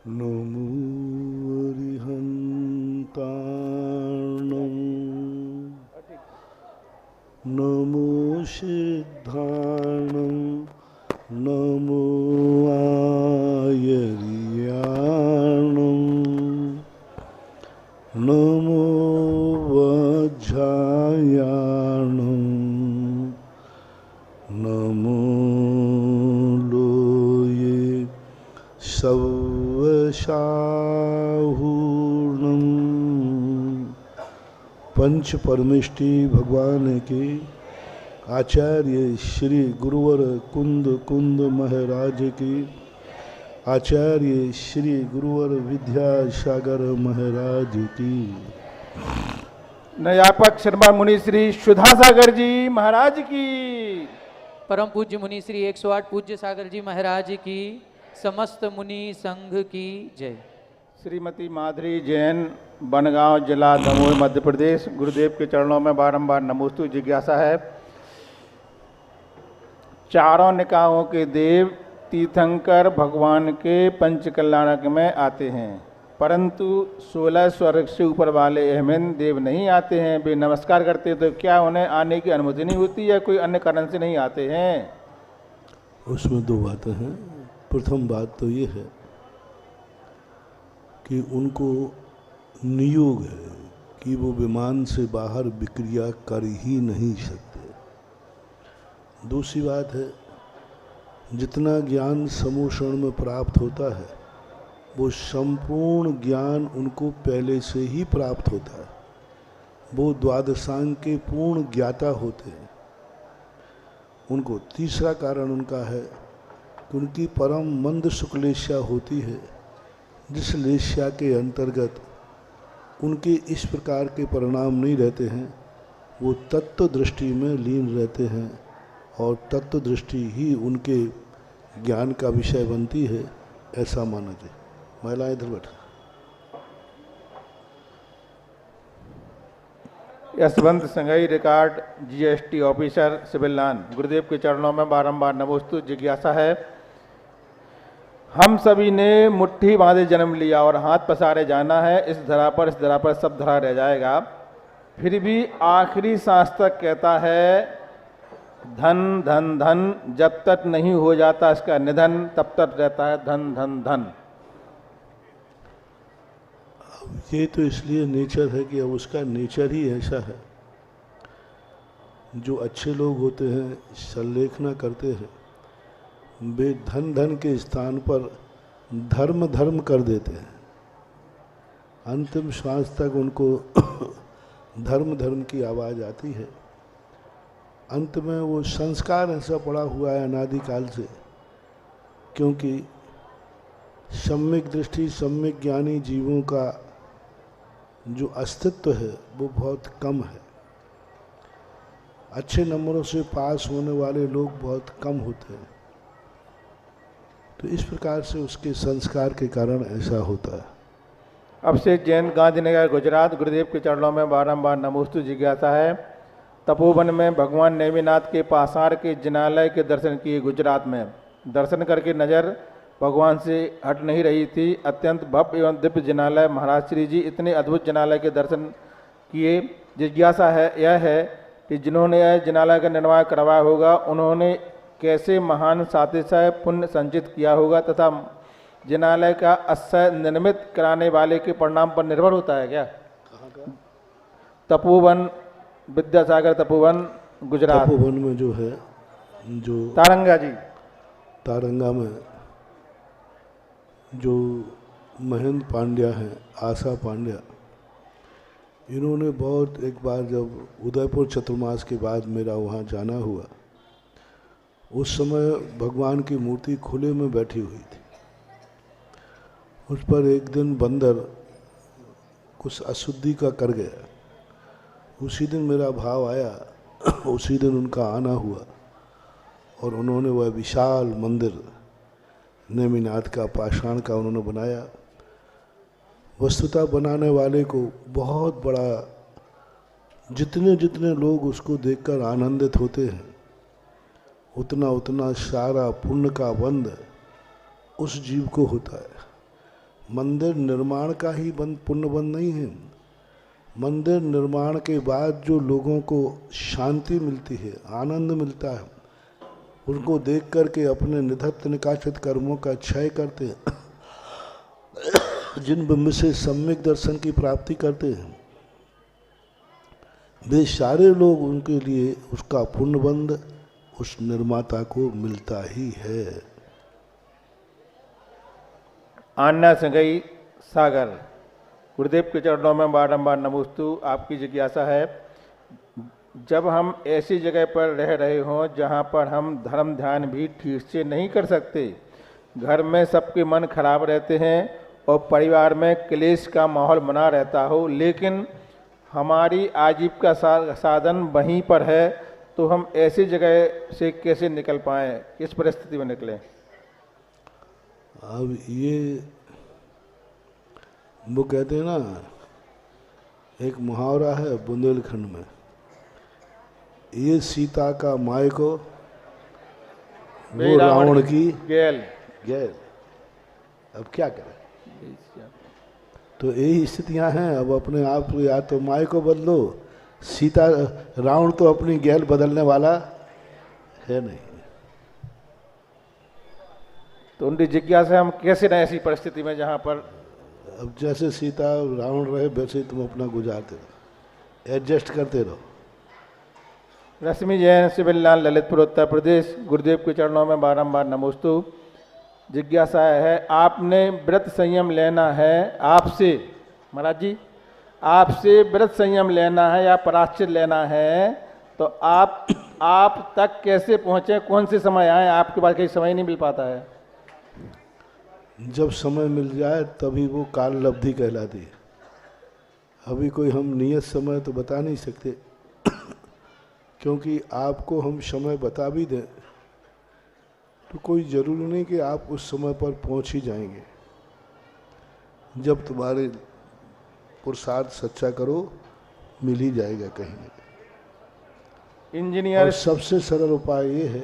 नमो अरिहन्ताणं नमो सिद्धाणं नमो आयर्याणं नमो वज्रायाणं नमो लोये सवशाहूर्णं। पंच परमेष्टि भगवान के आचार्य श्री गुरुवर कुंद कुंद महाराज की, आचार्य श्री गुरुवर विद्यासागर महाराज की, नयापक शर्मा मुनि श्री सुधासागर जी महाराज की, परम पूज्य मुनि श्री 108 पूज्य सागर जी महाराज की, समस्त मुनि संघ की जय। श्रीमती माधुरी जैन, बनगांव, जिला दमोह, मध्य प्रदेश। गुरुदेव के चरणों में बारंबार नमोस्तु। जिज्ञासा है, चारों निकायों के देव तीर्थंकर भगवान के पंच कल्याणक में आते हैं, परंतु 16 स्वर्ग से ऊपर वाले अहमद देव नहीं आते हैं। वे नमस्कार करते हैं, तो क्या उन्हें आने की अनुमति नहीं होती या कोई अन्य कारण से नहीं आते हैं? उसमें दो बातें हैं। प्रथम बात तो ये है कि उनको नियोग है कि वो विमान से बाहर विक्रिया कर ही नहीं सकते। दूसरी बात है, जितना ज्ञान समूषण में प्राप्त होता है वो संपूर्ण ज्ञान उनको पहले से ही प्राप्त होता है। वो द्वादशांग के पूर्ण ज्ञाता होते हैं। उनको तीसरा कारण उनका है कि उनकी परम मंद शुक्लेश्या होती है, जिस लेश्या के अंतर्गत उनके इस प्रकार के परिणाम नहीं रहते हैं। वो तत्व दृष्टि में लीन रहते हैं और तत्व दृष्टि ही उनके ज्ञान का विषय बनती है, ऐसा माना जाए। महिलाएं इधर बैठ। Yashwant Sangai, record GST officer, civil line. Gurudev के चरणों में बारंबार नमोस्तु। जिज्ञासा है, हम सभी ने मुट्ठी बांधे जन्म लिया और हाथ पसारे जाना है। इस धरा पर सब धरा रह जाएगा। फिर भी आखिरी सांस तक कहता है धन धन धन। जब तक नहीं हो जाता इसका निधन, तब तक रहता है धन धन धन। ये तो इसलिए नेचर है कि अब उसका नेचर ही ऐसा है। जो अच्छे लोग होते हैं, संलेखना करते हैं, वे धन धन के स्थान पर धर्म धर्म कर देते हैं। अंतिम श्वास तक उनको धर्म धर्म की आवाज़ आती है। अंत में वो संस्कार ऐसा पड़ा हुआ है अनादिकाल से, क्योंकि सम्यक दृष्टि, सम्यक ज्ञानी जीवों का जो अस्तित्व है वो बहुत कम है। अच्छे नंबरों से पास होने वाले लोग बहुत कम होते हैं। तो इस प्रकार से उसके संस्कार के कारण ऐसा होता है। अभिषेक जैन, गांधीनगर, गुजरात। गुरुदेव के चरणों में बारंबार नमोस्तु। जिज्ञासा है, तपोवन में भगवान नेमिनाथ के पाषाण के जिनालय के दर्शन किए। गुजरात में दर्शन करके नज़र भगवान से हट नहीं रही थी। अत्यंत भव्य एवं दिव्य जिनालय। महाराज श्री जी इतने अद्भुत जिनालय के दर्शन किए। जिज्ञासा है यह है कि जिन्होंने यह जिनालय का निर्माण करवाया होगा, उन्होंने कैसे महान सातिशय पुण्य संचित किया होगा, तथा जिनालय का अश्रय निर्मित कराने वाले के परिणाम पर निर्भर होता है क्या? तपोवन, विद्यासागर तपोवन, गुजरात। तपोवन में जो है, जो तारंगा जी, तारंगा में जो महेंद्र पांड्या हैं, आशा पांड्या, इन्होंने बहुत, एक बार जब उदयपुर चतुर्मास के बाद मेरा वहाँ जाना हुआ, उस समय भगवान की मूर्ति खुले में बैठी हुई थी। उस पर एक दिन बंदर कुछ अशुद्धि का कर गया। उसी दिन मेरा भाव आया, उसी दिन उनका आना हुआ और उन्होंने वह विशाल मंदिर नेमिनाथ का पाषाण का उन्होंने बनाया। वस्तुतः बनाने वाले को बहुत बड़ा, जितने जितने लोग उसको देखकर आनंदित होते हैं, उतना उतना सारा पुण्य का बंध उस जीव को होता है। मंदिर निर्माण का ही बंद पुण्य बंद नहीं है। मंदिर निर्माण के बाद जो लोगों को शांति मिलती है, आनंद मिलता है, उनको देख करके अपने निधत्त निकाचित कर्मों का क्षय करते हैं, जिन बिंब से सम्यक दर्शन की प्राप्ति करते हैं, वे सारे लोग, उनके लिए उसका पुण्यबंध उस निर्माता को मिलता ही है। आन्ना संगई सागर, गुरुदेव के चरणों में बारंबार नमोस्तु। आपकी जिज्ञासा है, जब हम ऐसी जगह पर रह रहे हों जहां पर हम धर्म ध्यान भी ठीक से नहीं कर सकते, घर में सबके मन खराब रहते हैं और परिवार में क्लेश का माहौल बना रहता हो, लेकिन हमारी आजीविका साधन वहीं पर है, तो हम ऐसी जगह से कैसे निकल पाएँ, किस परिस्थिति में निकलें? अब ये वो कहते हैं ना, एक मुहावरा है बुंदेलखंड में, ये सीता का मायको, वो रावण की गैल। अब क्या करें? तो यही स्थितियां हैं। अब अपने आप या तो मायको बदलो, सीता, रावण तो अपनी गैल बदलने वाला है नहीं। तो उनकी जिज्ञासा, हम कैसे रहें ऐसी परिस्थिति में जहाँ पर अब जैसे सीता रावण रहे वैसे तुम अपना गुजारते रहो, एडजस्ट करते रहो। रश्मि जैन, सिविल लाल, ललितपुर, उत्तर प्रदेश। गुरुदेव के चरणों में बारंबार नमोस्तु। जिज्ञासा है, आपने व्रत संयम लेना है, आपसे महाराज जी आपसे व्रत संयम लेना है या प्रायश्चित लेना है, तो आप तक कैसे पहुँचे, कौन से समय आए? आपके पास कहीं समय नहीं मिल पाता है। जब समय मिल जाए तभी वो काल लब्धि कहलाती है। अभी कोई हम नियत समय तो बता नहीं सकते, क्योंकि आपको हम समय बता भी दें तो कोई ज़रूरी नहीं कि आप उस समय पर पहुंच ही जाएंगे। जब तुम्हारे पुरुषार्थ सच्चा करो, मिल ही जाएगा कहीं ना कहीं। इंजीनियर, और सबसे सरल उपाय ये है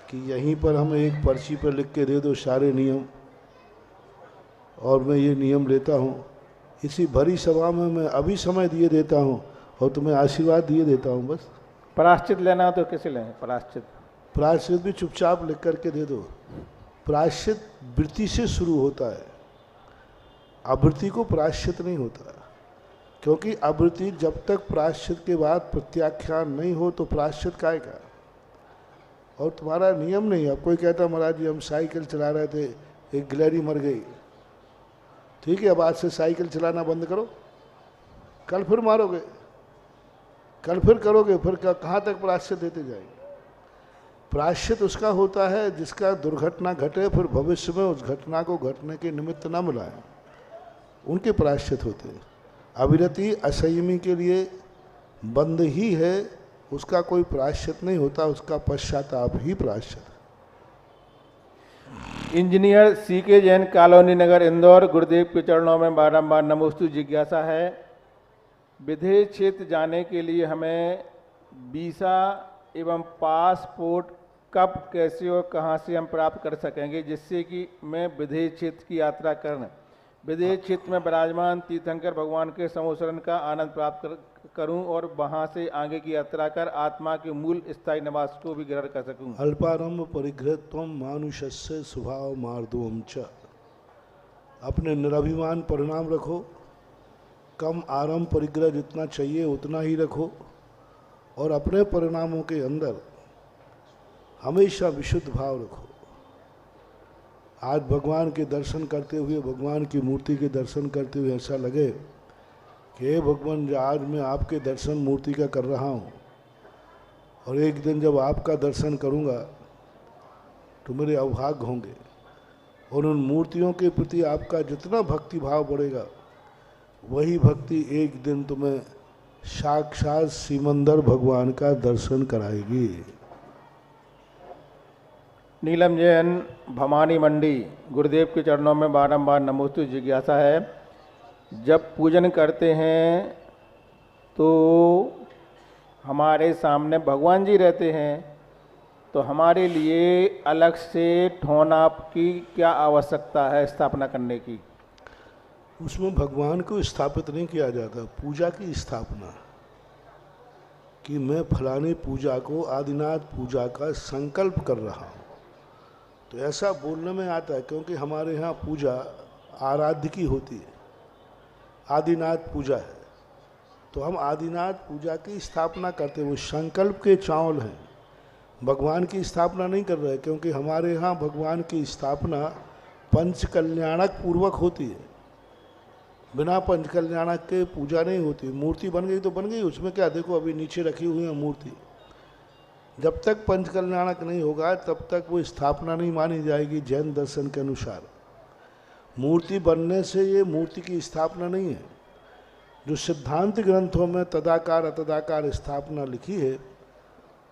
कि यहीं पर हमें एक पर्ची पर लिख के दे दो सारे नियम, और मैं ये नियम लेता हूँ, इसी भरी सभा में मैं अभी समय दिए देता हूँ और तुम्हें आशीर्वाद दिए देता हूँ। बस प्रायश्चित लेना हो तो कैसे लें? प्रायश्चित भी चुपचाप लिख करके दे दो। प्रायश्चित वृत्ति से शुरू होता है, आवृत्ति को प्रायश्चित नहीं होता, क्योंकि आवृत्ति जब तक प्रायश्चित के बाद प्रत्याख्यान नहीं हो तो प्रायश्चित काय का। और तुम्हारा नियम नहीं। अब कोई कहता महाराज जी हम साइकिल चला रहे थे, एक गिलहरी मर गई, ठीक है अब आज से साइकिल चलाना बंद करो, कल फिर मारोगे, कल फिर करोगे, फिर कहाँ तक प्रायश्चित देते जाएंगे? प्रायश्चित उसका होता है जिसका दुर्घटना घटे, फिर भविष्य में उस घटना को घटने के निमित्त न मिलाए, उनके प्रायश्चित होते हैं। अविरति असंयमी के लिए बंद ही है, उसका कोई प्रायश्चित नहीं होता, उसका पश्चाताप ही प्रायश्चित। इंजीनियर सीके जैन, कॉलोनी नगर, इंदौर। गुरुदेव के चरणों में बारंबार नमोस्तु। जिज्ञासा है, विदेश क्षेत्र जाने के लिए हमें वीज़ा एवं पासपोर्ट कब, कैसे और कहां से हम प्राप्त कर सकेंगे, जिससे कि मैं विदेश क्षेत्र की यात्रा करने, विदेश क्षेत्र में विराजमान तीर्थंकर भगवान के समोसरण का आनंद प्राप्त करूं और वहां से आगे की यात्रा कर आत्मा के मूल स्थायी निवास को भी ग्रहण कर सकूं। अल्पारंभ परिग्रहत्वम मानुषस्य स्वभाव मार्दवम च। अपने निराभिमान परिणाम रखो, कम आरंभ परिग्रह जितना चाहिए उतना ही रखो, और अपने परिणामों के अंदर हमेशा विशुद्ध भाव रखो। आज भगवान के दर्शन करते हुए, भगवान की मूर्ति के दर्शन करते हुए ऐसा लगे कि हे भगवान, आज मैं आपके दर्शन मूर्ति का कर रहा हूँ, और एक दिन जब आपका दर्शन करूँगा तो मेरे अभाग्य होंगे। और उन मूर्तियों के प्रति आपका जितना भक्ति भाव बढ़ेगा, वही भक्ति एक दिन तुम्हें साक्षात सिमंदर भगवान का दर्शन कराएगी। नीलम जैन, भवानी मंडी। गुरुदेव के चरणों में बारंबार नमोस्तु। जिज्ञासा है, जब पूजन करते हैं तो हमारे सामने भगवान जी रहते हैं, तो हमारे लिए अलग से ठोना की क्या आवश्यकता है स्थापना करने की? उसमें भगवान को स्थापित नहीं किया जाता, पूजा की स्थापना, कि मैं फलानी पूजा को आदिनाथ पूजा का संकल्प कर रहा हूँ, तो ऐसा बोलने में आता है। क्योंकि हमारे यहाँ पूजा आराध्य की होती है, आदिनाथ पूजा है, तो हम आदिनाथ पूजा की स्थापना करते हैं। वो संकल्प के चावल हैं, भगवान की स्थापना नहीं कर रहे, क्योंकि हमारे यहाँ भगवान की स्थापना पंचकल्याणक पूर्वक होती है। बिना पंचकल्याणक के पूजा नहीं होती। मूर्ति बन गई तो बन गई, उसमें क्या, देखो अभी नीचे रखी हुई है मूर्ति। जब तक पंचकल्याणक नहीं होगा तब तक वो स्थापना नहीं मानी जाएगी। जैन दर्शन के अनुसार मूर्ति बनने से ये मूर्ति की स्थापना नहीं है। जो सिद्धांत ग्रंथों में तदाकार अतदाकार स्थापना लिखी है,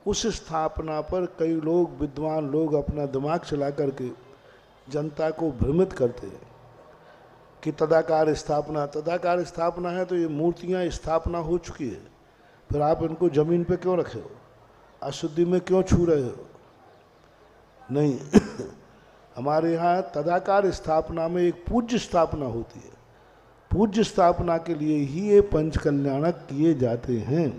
उस स्थापना पर कई लोग, विद्वान लोग अपना दिमाग चला करके जनता को भ्रमित करते हैं कि तदाकार स्थापना है, तो ये मूर्तियां स्थापना हो चुकी है, फिर आप इनको जमीन पे क्यों रखे हो, अशुद्धि में क्यों छू रहे हो? नहीं हमारे यहाँ तदाकार स्थापना में एक पूज्य स्थापना होती है। पूज्य स्थापना के लिए ही ये पंचकल्याणक किए जाते हैं।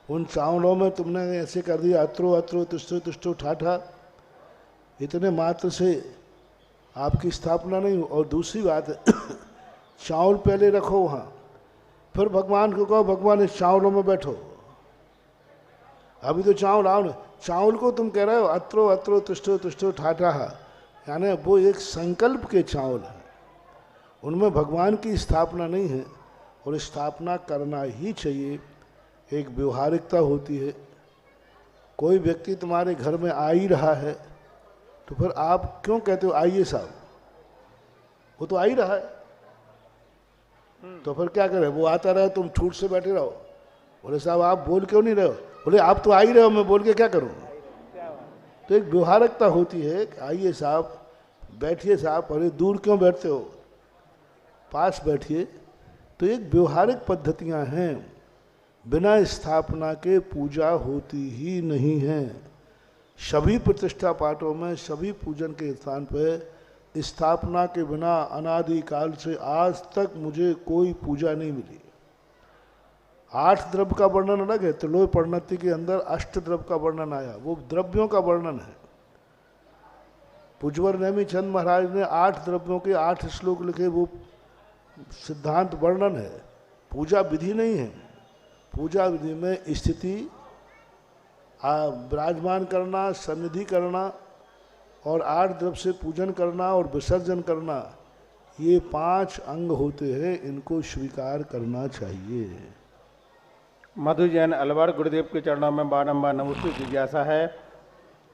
उन चावलों में तुमने ऐसे कर दिया अत्रो अत्रो तुष्टो तुष्टो ठाठा, इतने मात्र से आपकी स्थापना नहीं। और दूसरी बात है चावल पहले रखो वहाँ, फिर भगवान को कहो भगवान इस चावलों में बैठो। अभी तो चावल आओ ना, चावल को तुम कह रहे हो अत्रो अत्रो तुष्टो तुष्टो ठाठा, यानी वो एक संकल्प के चावल हैं, उनमें भगवान की स्थापना नहीं है। और स्थापना करना ही चाहिए, एक व्यवहारिकता होती है। कोई व्यक्ति तुम्हारे घर में आ ही रहा है तो फिर आप क्यों कहते हो आइए साहब, वो तो आ ही रहा है, तो फिर क्या करें, वो आता रहे तुम छूट से बैठे रहो। बोले साहब आप बोल क्यों नहीं रहे हो? बोले आप तो आ ही रहे हो, मैं बोल के क्या करूं? तो एक व्यवहारिकता होती है, आइए साहब, बैठिए साहब, अरे दूर क्यों बैठते हो, पास बैठिए। तो एक व्यवहारिक पद्धतियां हैं, बिना स्थापना के पूजा होती ही नहीं है। सभी प्रतिष्ठा पाठों में, सभी पूजन के स्थान पर स्थापना के बिना अनादिकाल से आज तक मुझे कोई पूजा नहीं मिली। 8 द्रव्य का वर्णन अलग है, त्रिलोय परिणति के अंदर 8 द्रव्य का वर्णन आया, वो द्रव्यों का वर्णन है। पूज्यवर नेमी चंद महाराज ने 8 द्रव्यों के 8 श्लोक लिखे, वो सिद्धांत वर्णन है, पूजा विधि नहीं है। पूजा विधि में स्थिति, विराजमान करना, सन्निधि करना और 8 द्रव्य से पूजन करना और विसर्जन करना, ये 5 अंग होते हैं, इनको स्वीकार करना चाहिए। मधु जैन अलवर, गुरुदेव के चरणों में बारंबार नमस्ते। जिज्ञासा है,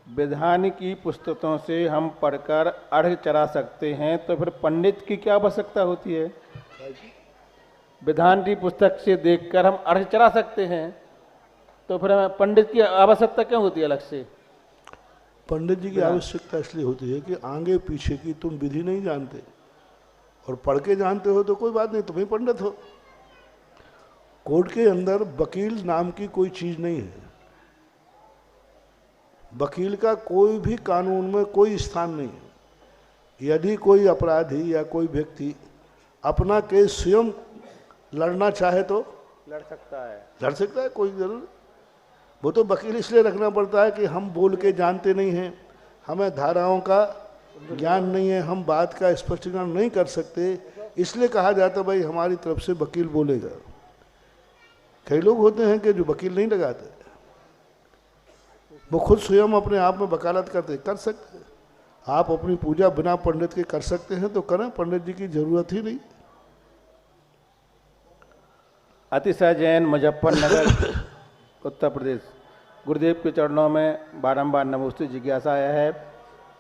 विधान की पुस्तकों से हम पढ़कर अर्घ चढ़ा सकते हैं, तो फिर पंडित की क्या आवश्यकता होती है? विधान की पुस्तक से देखकर हम अर्घ चढ़ा सकते हैं, तो फिर हमें पंडित की आवश्यकता क्यों होती है अलग से? पंडित जी की आवश्यकता इसलिए होती है कि आगे पीछे की तुम विधि नहीं जानते, और पढ़ के जानते हो तो कोई बात नहीं, तुम ही पंडित हो। कोर्ट के अंदर वकील नाम की कोई चीज नहीं है। वकील का कोई भी कानून में कोई स्थान नहीं है। यदि कोई अपराधी या कोई व्यक्ति अपना केस स्वयं लड़ना चाहे तो लड़ सकता है, कोई जरूर। वो तो वकील इसलिए रखना पड़ता है कि हम बोल के जानते नहीं हैं, हमें धाराओं का ज्ञान नहीं है, हम बात का स्पष्टीकरण नहीं कर सकते, इसलिए कहा जाता भाई हमारी तरफ से वकील बोलेगा। कई लोग होते हैं कि जो वकील नहीं लगाते, वो खुद स्वयं अपने आप में वकालत कर सकते हैं। आप अपनी पूजा बिना पंडित के कर सकते हैं तो करें, पंडित जी की जरूरत ही नहीं। अतिशय जैन, मुजफ्फरनगर, उत्तर प्रदेश। गुरुदेव के चरणों में बारंबार नमस्ते। जिज्ञासा यह है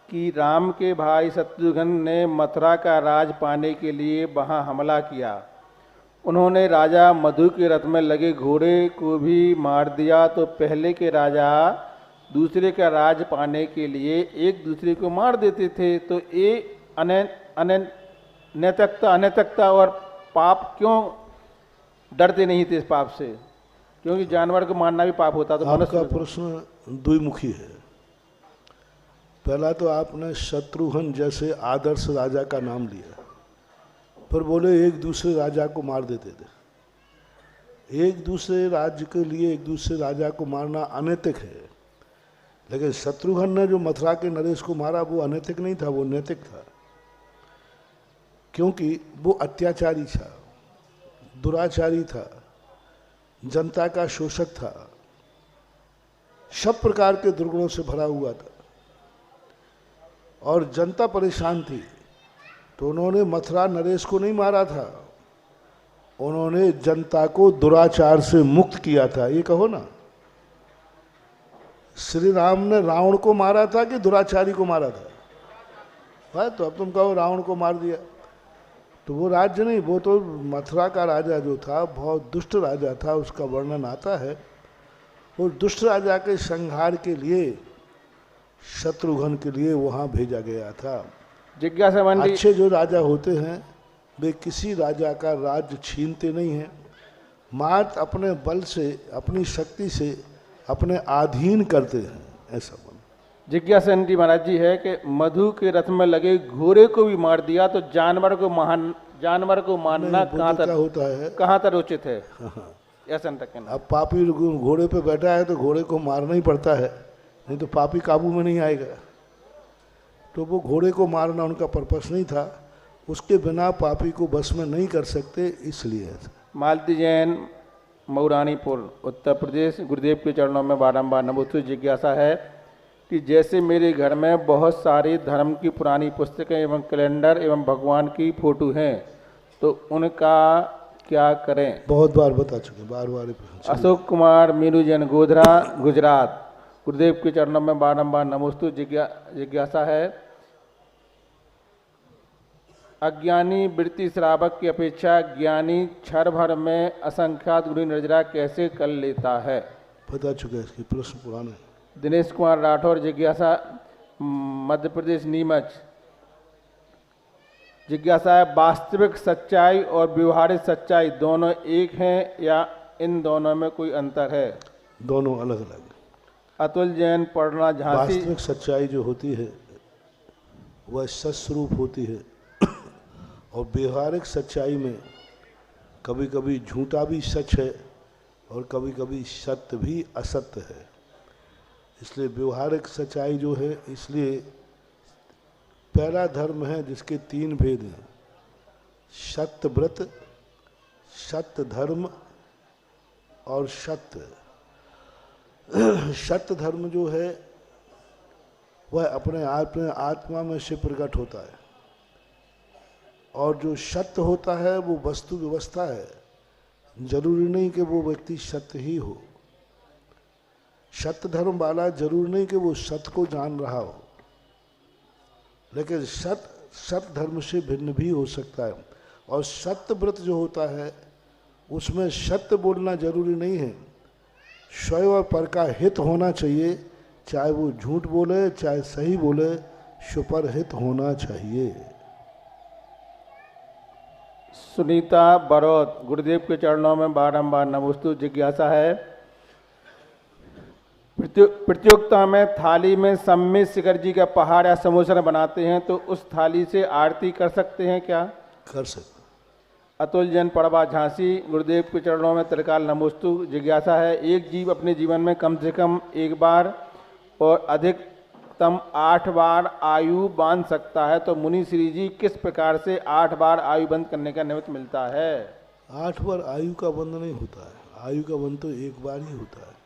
कि राम के भाई शत्रुघ्न ने मथुरा का राज पाने के लिए वहां हमला किया। उन्होंने राजा मधु के रथ में लगे घोड़े को भी मार दिया, तो पहले के राजा दूसरे का राज पाने के लिए एक दूसरे को मार देते थे, तो ये अनैतिकता और पाप क्यों डरते नहीं थे इस पाप से? क्योंकि जानवर को मारना भी पाप होता। तो आपका प्रश्न द्विमुखी है। पहला तो आपने शत्रुघ्न जैसे आदर्श राजा का नाम लिया, फिर बोले एक दूसरे राजा को मार देते थे। एक दूसरे राज्य के लिए एक दूसरे राजा को मारना अनैतिक है, लेकिन शत्रुघ्न ने जो मथुरा के नरेश को मारा वो अनैतिक नहीं था, वो नैतिक था, क्योंकि वो अत्याचारी था, दुराचारी था, जनता का शोषक था, सब प्रकार के दुर्गुणों से भरा हुआ था और जनता परेशान थी। तो उन्होंने मथुरा नरेश को नहीं मारा था, उन्होंने जनता को दुराचार से मुक्त किया था। ये कहो ना, श्री राम ने रावण को मारा था कि दुराचारी को मारा था? भाई तो अब तुम कहो रावण को मार दिया, तो वो राज्य नहीं, वो तो मथुरा का राजा जो था बहुत दुष्ट राजा था, उसका वर्णन आता है। और दुष्ट राजा के संहार के लिए शत्रुघ्न के लिए वहाँ भेजा गया था। जिज्ञासा मंडी अच्छे जो राजा होते हैं वे किसी राजा का राज्य छीनते नहीं हैं, मात्र अपने बल से, अपनी शक्ति से अपने अधीन करते हैं, ऐसा मन। जिज्ञासा मंडी महाराज जी है कि मधु के रथ में लगे घोड़े को भी मार दिया तो जानवर को मारना कहाँ तक उचित है? ऐसा तक कहना। अब पापी घोड़े पे बैठा है तो घोड़े को मारना ही पड़ता है, नहीं तो पापी काबू में नहीं आएगा। तो वो घोड़े को मारना उनका पर्पस नहीं था, उसके बिना पापी को बस में नहीं कर सकते, इसलिए। मालती जैन, मऊरानीपुर, उत्तर प्रदेश। गुरुदेव के चरणों में बारंबार नमोस्तुते। जिज्ञासा है कि जैसे मेरे घर में बहुत सारी धर्म की पुरानी पुस्तकें एवं कैलेंडर एवं भगवान की फोटो हैं, तो उनका क्या करें? बहुत बार बता चुके, बार बार। अशोक कुमार, मीनू जैन, गोधरा, गुजरात। गुरुदेव के चरणों में बारंबार नमोस्तुते। जिज्ञासा है, अज्ञानी वृत्ति श्रावक की अपेक्षा ज्ञानी क्षण भर में असंख्यात गुरु निर्जरा कैसे कर लेता है? बता चुका है, इसके प्रश्न पुराने। दिनेश कुमार राठौर, जिज्ञासा, मध्य प्रदेश, नीमच। जिज्ञासा है, वास्तविक सच्चाई और व्यवहारिक सच्चाई दोनों एक हैं या इन दोनों में कोई अंतर है? दोनों अलग अलग। अतुल जैन, पढ़ना, झांसी। वास्तविक सच्चाई जो होती है वह सस्वरूप होती है, और व्यवहारिक सच्चाई में कभी कभी झूठा भी सच है और कभी कभी सत्य भी असत्य है। इसलिए व्यवहारिक सच्चाई जो है, इसलिए पहला धर्म है जिसके 3 भेद हैं, सत्य व्रत, सत्य धर्म और सत्य। सत्य धर्म जो है वह अपने आत्मा में से प्रकट होता है, और जो सत्य होता है वो वस्तु व्यवस्था है। जरूरी नहीं कि वो व्यक्ति सत्य ही हो। सत्य धर्म वाला जरूरी नहीं कि वो सत्य को जान रहा हो, लेकिन सत्य धर्म से भिन्न भी हो सकता है। और सत्य व्रत जो होता है उसमें सत्य बोलना जरूरी नहीं है, स्वयं और पर का हित होना चाहिए, चाहे वो झूठ बोले चाहे सही बोले, सुपर हित होना चाहिए। सुनीता बरौत, गुरुदेव के चरणों में बारंबार नमोस्तुते। जिज्ञासा है, प्रतियोगिता में थाली में सम्मित शिखर जी का पहाड़ या समोसा बनाते हैं तो उस थाली से आरती कर सकते हैं क्या? कर सकते। अतुल जैन, पड़वा, झांसी। गुरुदेव के चरणों में त्रिकाल नमोस्तुते। जिज्ञासा है, एक जीव अपने जीवन में कम से कम एक बार और अधिकतम 8 बार आयु बांध सकता है, तो मुनि श्री जी किस प्रकार से 8 बार आयु बंद करने का निमित्त मिलता है? 8 बार आयु का बंध नहीं होता है, आयु का बंध तो एक बार ही होता है।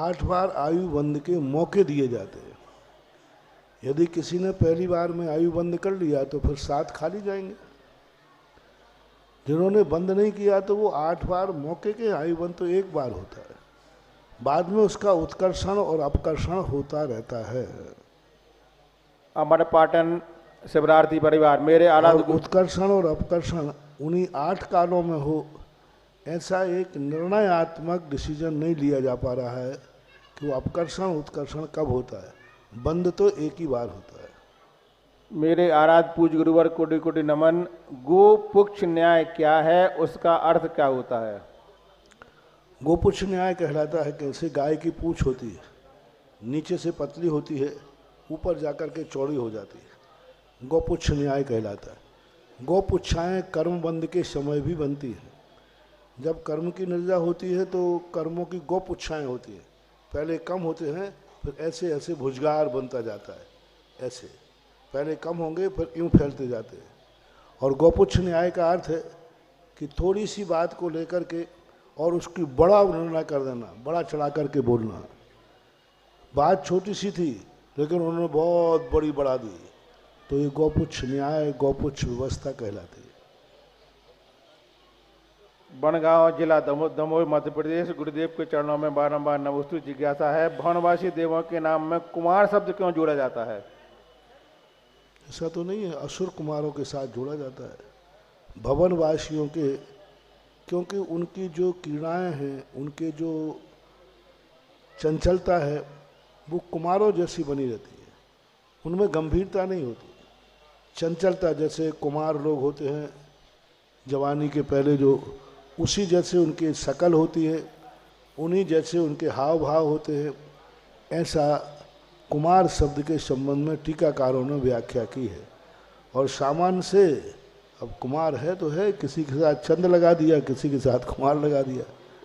8 बार आयु बंध के मौके दिए जाते हैं। यदि किसी ने पहली बार में आयु बंद कर लिया तो फिर 7 खाली जाएंगे। जिन्होंने बंद नहीं किया तो वो 8 बार मौके के, आयु बंद तो एक बार होता है, बाद में उसका उत्कर्षण और अपकर्षण होता रहता है। अमर पाटन, शिवरार्थी परिवार। मेरे आराध्य उत्कर्षण और अपकर्षण उन्हीं 8 कालों में हो, ऐसा एक निर्णयात्मक डिसीजन नहीं लिया जा पा रहा है कि वो अपकर्षण उत्कर्षण कब होता है। बंद तो एक ही बार होता है। मेरे आराध्य पूज्य गुरुवर, कोटि कोटि नमन। गोपुक्ष न्याय क्या है, उसका अर्थ क्या होता है? गोपुच्छ न्याय कहलाता है कि ऐसे गाय की पूंछ होती है, नीचे से पतली होती है, ऊपर जाकर के चौड़ी हो जाती है, गौपुच्छ न्याय कहलाता है। गौपुच्छाएँ कर्मबंध के समय भी बनती हैं। जब कर्म की निर्जा होती है तो कर्मों की गौपुच्छाएँ होती हैं, पहले कम होते हैं फिर ऐसे ऐसे भुजगार बनता जाता है, ऐसे पहले कम होंगे फिर यूँ फैलते जाते हैं। और गौपुच्छ न्याय का अर्थ है कि थोड़ी सी बात को लेकर के और उसकी बड़ा निर्णय कर देना, बड़ा चढ़ा करके बोलना। बात छोटी सी थी लेकिन उन्होंने बहुत बड़ी बढ़ा दी, तो ये गौपुच्छ न्याय, गौपुच्छ व्यवस्था कहलाती है। बनगांव जिला दमोह मध्य प्रदेश। गुरुदेव के चरणों में बारंबार नमोस्तु। जिज्ञासा है, भवनवासी देवों के नाम में कुमार शब्द क्यों जोड़ा जाता है? ऐसा तो नहीं है, असुर कुमारों के साथ जोड़ा जाता है भवनवासियों के, क्योंकि उनकी जो क्रीड़ाएँ हैं, उनके जो चंचलता है वो कुमारों जैसी बनी रहती है, उनमें गंभीरता नहीं होती। चंचलता जैसे कुमार लोग होते हैं जवानी के पहले, जो उसी जैसे उनकी शकल होती है, उन्हीं जैसे उनके हाव भाव होते हैं। ऐसा कुमार शब्द के संबंध में टीकाकारों ने व्याख्या की है। और सामान्य से अब कुमार है तो है, किसी के साथ चंद लगा दिया, किसी के साथ कुमार लगा दिया।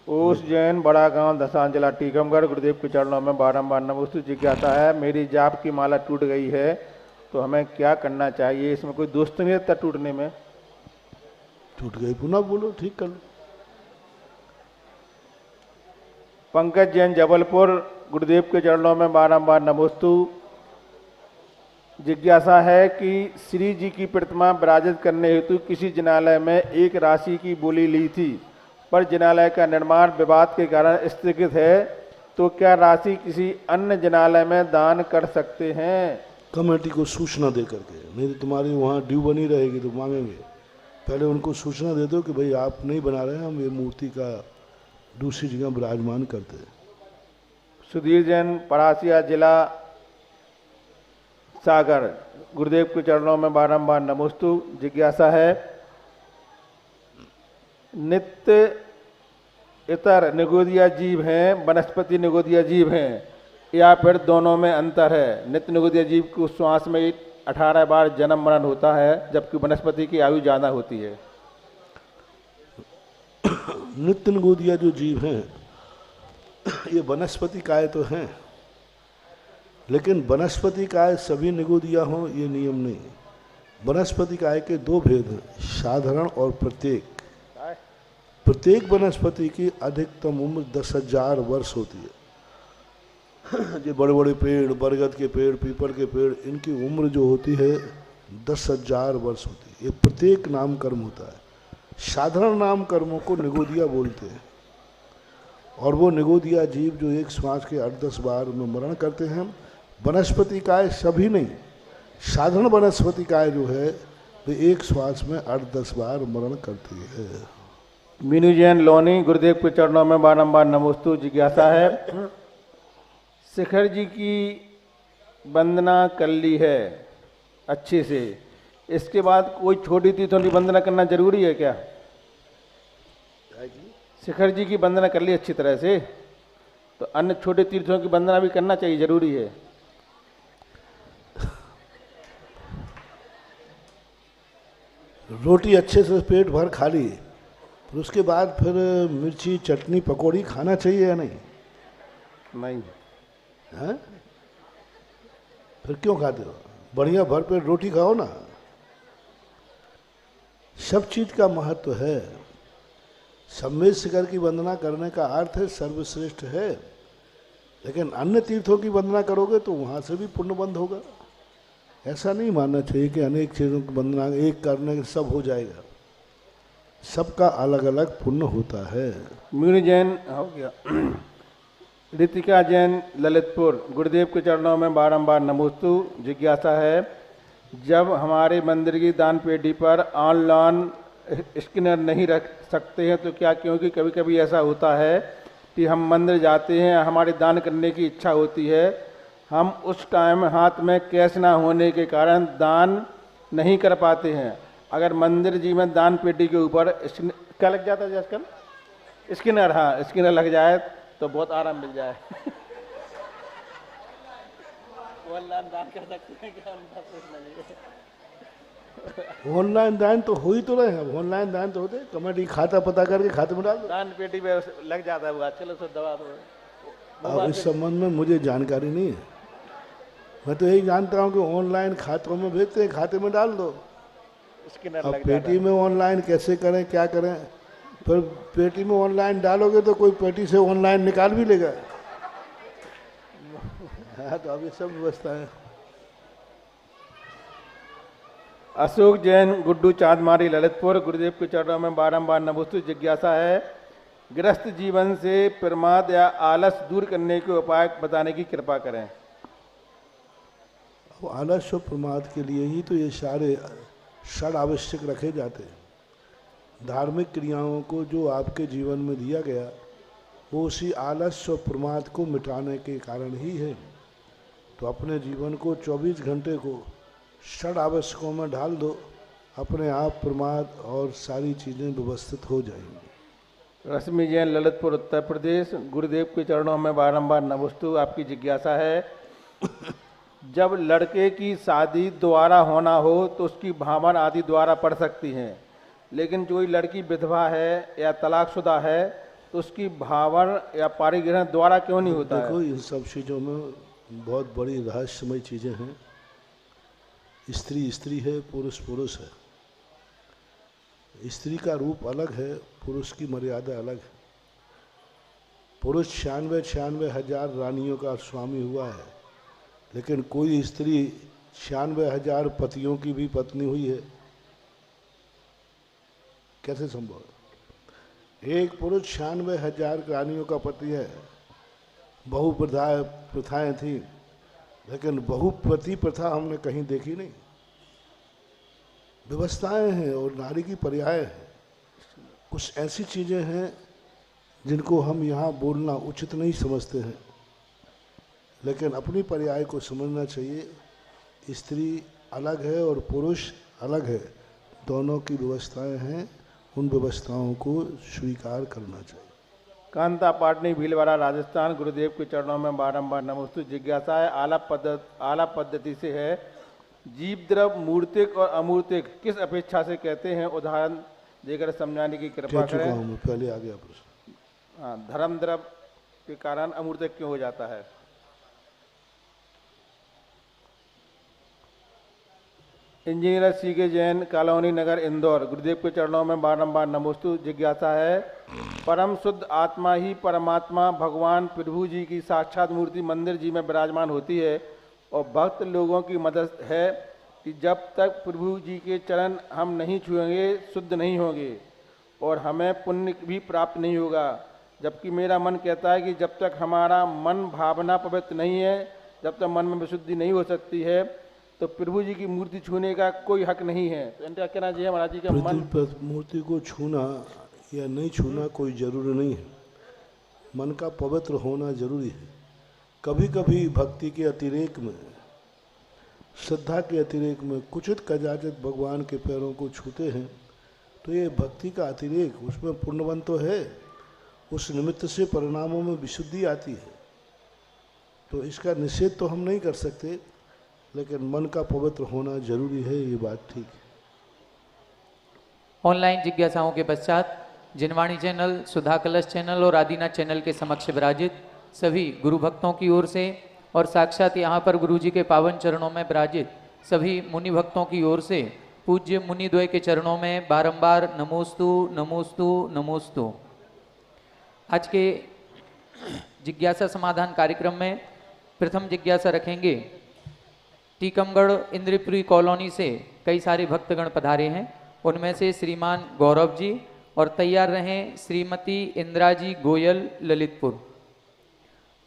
ओस जैन, बड़ा गांव, धसान जिला, टीकमगढ़। गुरुदेव के चरणों में बारंबार नमोस्तु। जिज्ञासा है, मेरी जाप की माला टूट गई है तो हमें क्या करना चाहिए? इसमें कोई दोष तो नहीं रहता टूटने में? टूट गई पुनः बोलो, ठीक कर लो। पंकज जैन, जबलपुर। गुरुदेव के चरणों में बारंबार नमोस्तु। जिज्ञासा है कि श्री जी की प्रतिमा विराजित करने हेतु किसी जिनालय में एक राशि की बोली ली थी, पर जिनालय का निर्माण विवाद के कारण स्थगित है, तो क्या राशि किसी अन्य जिनालय में दान कर सकते हैं? कमेटी को सूचना दे करके, नहीं तो तुम्हारी वहाँ ड्यू बनी रहेगी तो मांगेंगे। पहले उनको सूचना दे दो कि भाई आप नहीं बना रहे हैं, हम ये मूर्ति का दूसरी जगह विराजमान करते हैं। सुधीर जैन, परासिया जिला, सागर। गुरुदेव के चरणों में बारंबार नमोस्तु। जिज्ञासा है, नित्य इतर निगोदिया जीव हैं, वनस्पति निगोदिया जीव हैं, या फिर दोनों में अंतर है? नित्य निगोदिया जीव को श्वास में 18 बार जन्म मरण होता है, जबकि वनस्पति की आयु ज़्यादा होती है। नित्य निगोदिया जो जीव हैं ये वनस्पति काय तो हैं, लेकिन वनस्पति काय सभी निगोदिया हों ये नियम नहीं। वनस्पति काय के दो भेद हैं, साधारण और प्रत्येक। प्रत्येक वनस्पति की अधिकतम उम्र 10,000 वर्ष होती है। ये बड़े बड़े पेड़, बरगद के पेड़, पीपल के पेड़, इनकी उम्र जो होती है 10,000 वर्ष होती है। ये प्रत्येक नाम कर्म होता है। साधारण नाम कर्मों को निगोदिया बोलते हैं, और वो निगोदिया जीव जो एक श्वास के 8-10 बार में मरण करते हैं। वनस्पति काय सभी नहीं, साधारण वनस्पति काय जो है वे एक श्वास में 8-10 बार मरण करती है। मीनू जैन, लोनी। गुरुदेव के चरणों में बारंबार नमोस्तु। जिज्ञासा है, शिखर जी की वंदना कर ली है अच्छे से, इसके बाद कोई छोटी तीर्थों की वंदना करना जरूरी है क्या? शिखर जी की वंदना कर ली अच्छी तरह से, तो अन्य छोटे तीर्थों की वंदना भी करना चाहिए, जरूरी है? रोटी अच्छे से पेट भर खा ली, फिर उसके बाद फिर मिर्ची, चटनी, पकौड़ी खाना चाहिए या नहीं? नहीं। हैं? फिर क्यों खाते हो? बढ़िया भर पेट रोटी खाओ ना। सब चीज का महत्व है। सम्मेद शिखर की वंदना करने का अर्थ है सर्वश्रेष्ठ है, लेकिन अन्य तीर्थों की वंदना करोगे तो वहाँ से भी पुण्य बंद होगा। ऐसा नहीं मानना चाहिए कि अनेक चीज़ों की वंदना एक करने से सब हो जाएगा। सबका अलग अलग पुण्य होता है। मीनू जैन हो गया। ऋतिका जैन, ललितपुर। गुरुदेव के चरणों में बारंबार नमोस्तु। जिज्ञासा है, जब हमारे मंदिर की दान पेटी पर ऑनलाइन स्कैनर नहीं रख सकते हैं तो क्या? क्योंकि कभी कभी ऐसा होता है कि हम मंदिर जाते हैं, हमारी दान करने की इच्छा होती है, हम उस टाइम हाथ में कैश ना होने के कारण दान नहीं कर पाते हैं। अगर मंदिर जी में दान पेटी के ऊपर क्या लग जाता है आजकल? स्कैनर, हाँ, स्कैनर लग जाए तो बहुत आराम मिल जाए। ऑनलाइन दान कर सकते हैं क्या? उनका प्रश्न है। ऑनलाइन दान तो हो ही तो रहे हैं, ऑनलाइन दान तो होते, कमेटी खाता पता करके खाते में डाल दो। दान पेटी पे लग जाता है वो, चलो सो दबा दो। अब इस संबंध में मुझे जानकारी नहीं है, मैं तो यही जानता हूँ कि ऑनलाइन खातों में भेजते हैं, खाते में डाल दो। स्कैनर अब लग जाता पेटी है। में ऑनलाइन कैसे करें, क्या करें? फिर पेटी में ऑनलाइन डालोगे तो कोई पेटी से ऑनलाइन निकाल भी लेगा। हाँ, तो अब ये सब व्यवस्था है। अशोक जैन, गुड्डू चांदमारी, ललितपुर। गुरुदेव के चरणों में बारंबार नमोस्तु। जिज्ञासा है, गृहस्थ जीवन से प्रमाद या आलस दूर करने के उपाय बताने की कृपा करें। अब आलस्य और प्रमाद के लिए ही तो ये सारे षड आवश्यक रखे जाते हैं। धार्मिक क्रियाओं को जो आपके जीवन में दिया गया वो उसी आलस्य और प्रमाद को मिटाने के कारण ही है। तो अपने जीवन को 24 घंटे को षड आवश्यकों में ढाल दो, अपने आप प्रमाद और सारी चीज़ें व्यवस्थित हो जाएंगी। रश्मि जैन, ललितपुर, उत्तर प्रदेश। गुरुदेव के चरणों में बारंबार नमोस्तु। आपकी जिज्ञासा है, जब लड़के की शादी दोबारा होना हो तो उसकी भावन आदि द्वारा पड़ सकती हैं, लेकिन जो लड़की विधवा है या तलाकशुदा है तो उसकी भावन या पारिग्रहण द्वारा क्यों नहीं होता देखो, है? इन सब चीज़ों में बहुत बड़ी रहस्यमय चीज़ें हैं। स्त्री स्त्री है, पुरुष पुरुष है। स्त्री का रूप अलग है, पुरुष की मर्यादा अलग है। पुरुष 96 हजार रानियों का स्वामी हुआ है, लेकिन कोई स्त्री 96 हजार पतियों की भी पत्नी हुई है, कैसे संभव है? एक पुरुष 96 हजार रानियों का पति है। बहु प्रथाएं थी, लेकिन बहुपति प्रथा हमने कहीं देखी नहीं। व्यवस्थाएं हैं और नारी की पर्याय है। कुछ ऐसी चीज़ें हैं जिनको हम यहाँ बोलना उचित नहीं समझते हैं, लेकिन अपनी पर्याय को समझना चाहिए। स्त्री अलग है और पुरुष अलग है, दोनों की व्यवस्थाएं हैं, उन व्यवस्थाओं को स्वीकार करना चाहिए। कांता पाटनी, भीलवाड़ा, राजस्थान। गुरुदेव के चरणों में बारंबार नमोस्तु। जिज्ञासा है, आलाप पद्धति से है, जीव द्रव मूर्तिक और अमूर्तिक किस अपेक्षा से कहते हैं? उदाहरण देकर समझाने की कृपा कह चुका करें। हूँ मैं, पहले आ गया प्रश्न। हाँ, धर्म द्रव के कारण अमूर्तिक क्यों हो जाता है? इंजीनियर सीके जैन, कॉलोनी नगर, इंदौर। गुरुदेव के चरणों में बारंबार नमोस्तु। जिज्ञासा है, परम शुद्ध आत्मा ही परमात्मा भगवान प्रभु जी की साक्षात मूर्ति मंदिर जी में विराजमान होती है, और भक्त लोगों की मदद है कि जब तक प्रभु जी के चरण हम नहीं छुएंगे शुद्ध नहीं होंगे और हमें पुण्य भी प्राप्त नहीं होगा। जबकि मेरा मन कहता है कि जब तक हमारा मन भावना पवित्र नहीं है, जब तक मन में विशुद्धि नहीं हो सकती है, तो प्रभु जी की मूर्ति छूने का कोई हक नहीं है। तो इनका कहना चाहिए महाराज जी का मन मूर्ति को छूना या नहीं छूना कोई जरूरी नहीं है, मन का पवित्र होना जरूरी है। कभी कभी भक्ति के अतिरेक में, श्रद्धा के अतिरेक में कुचित कदाचित भगवान के पैरों को छूते हैं, तो ये भक्ति का अतिरेक, उसमें पुण्यवन तो है, उस निमित्त से परिणामों में विशुद्धि आती है। तो इसका निषेध तो हम नहीं कर सकते, लेकिन मन का पवित्र होना जरूरी है, ये बात ठीक है। ऑनलाइन जिज्ञासाओं के पश्चात जिनवाणी चैनल, सुधा कलश चैनल और आदिनाथ चैनल के समक्ष विराजित सभी गुरु भक्तों की ओर से और साक्षात यहाँ पर गुरु जी के पावन चरणों में विराजित सभी मुनि भक्तों की ओर से पूज्य मुनि द्वय के चरणों में बारंबार नमोस्तु नमोस्तु नमोस्तु। आज के जिज्ञासा समाधान कार्यक्रम में प्रथम जिज्ञासा रखेंगे। टीकमगढ़ इंद्रपुरी कॉलोनी से कई सारे भक्तगण पधारे हैं, उनमें से श्रीमान गौरव जी, और तैयार रहें श्रीमती इंदिरा जी गोयल, ललितपुर।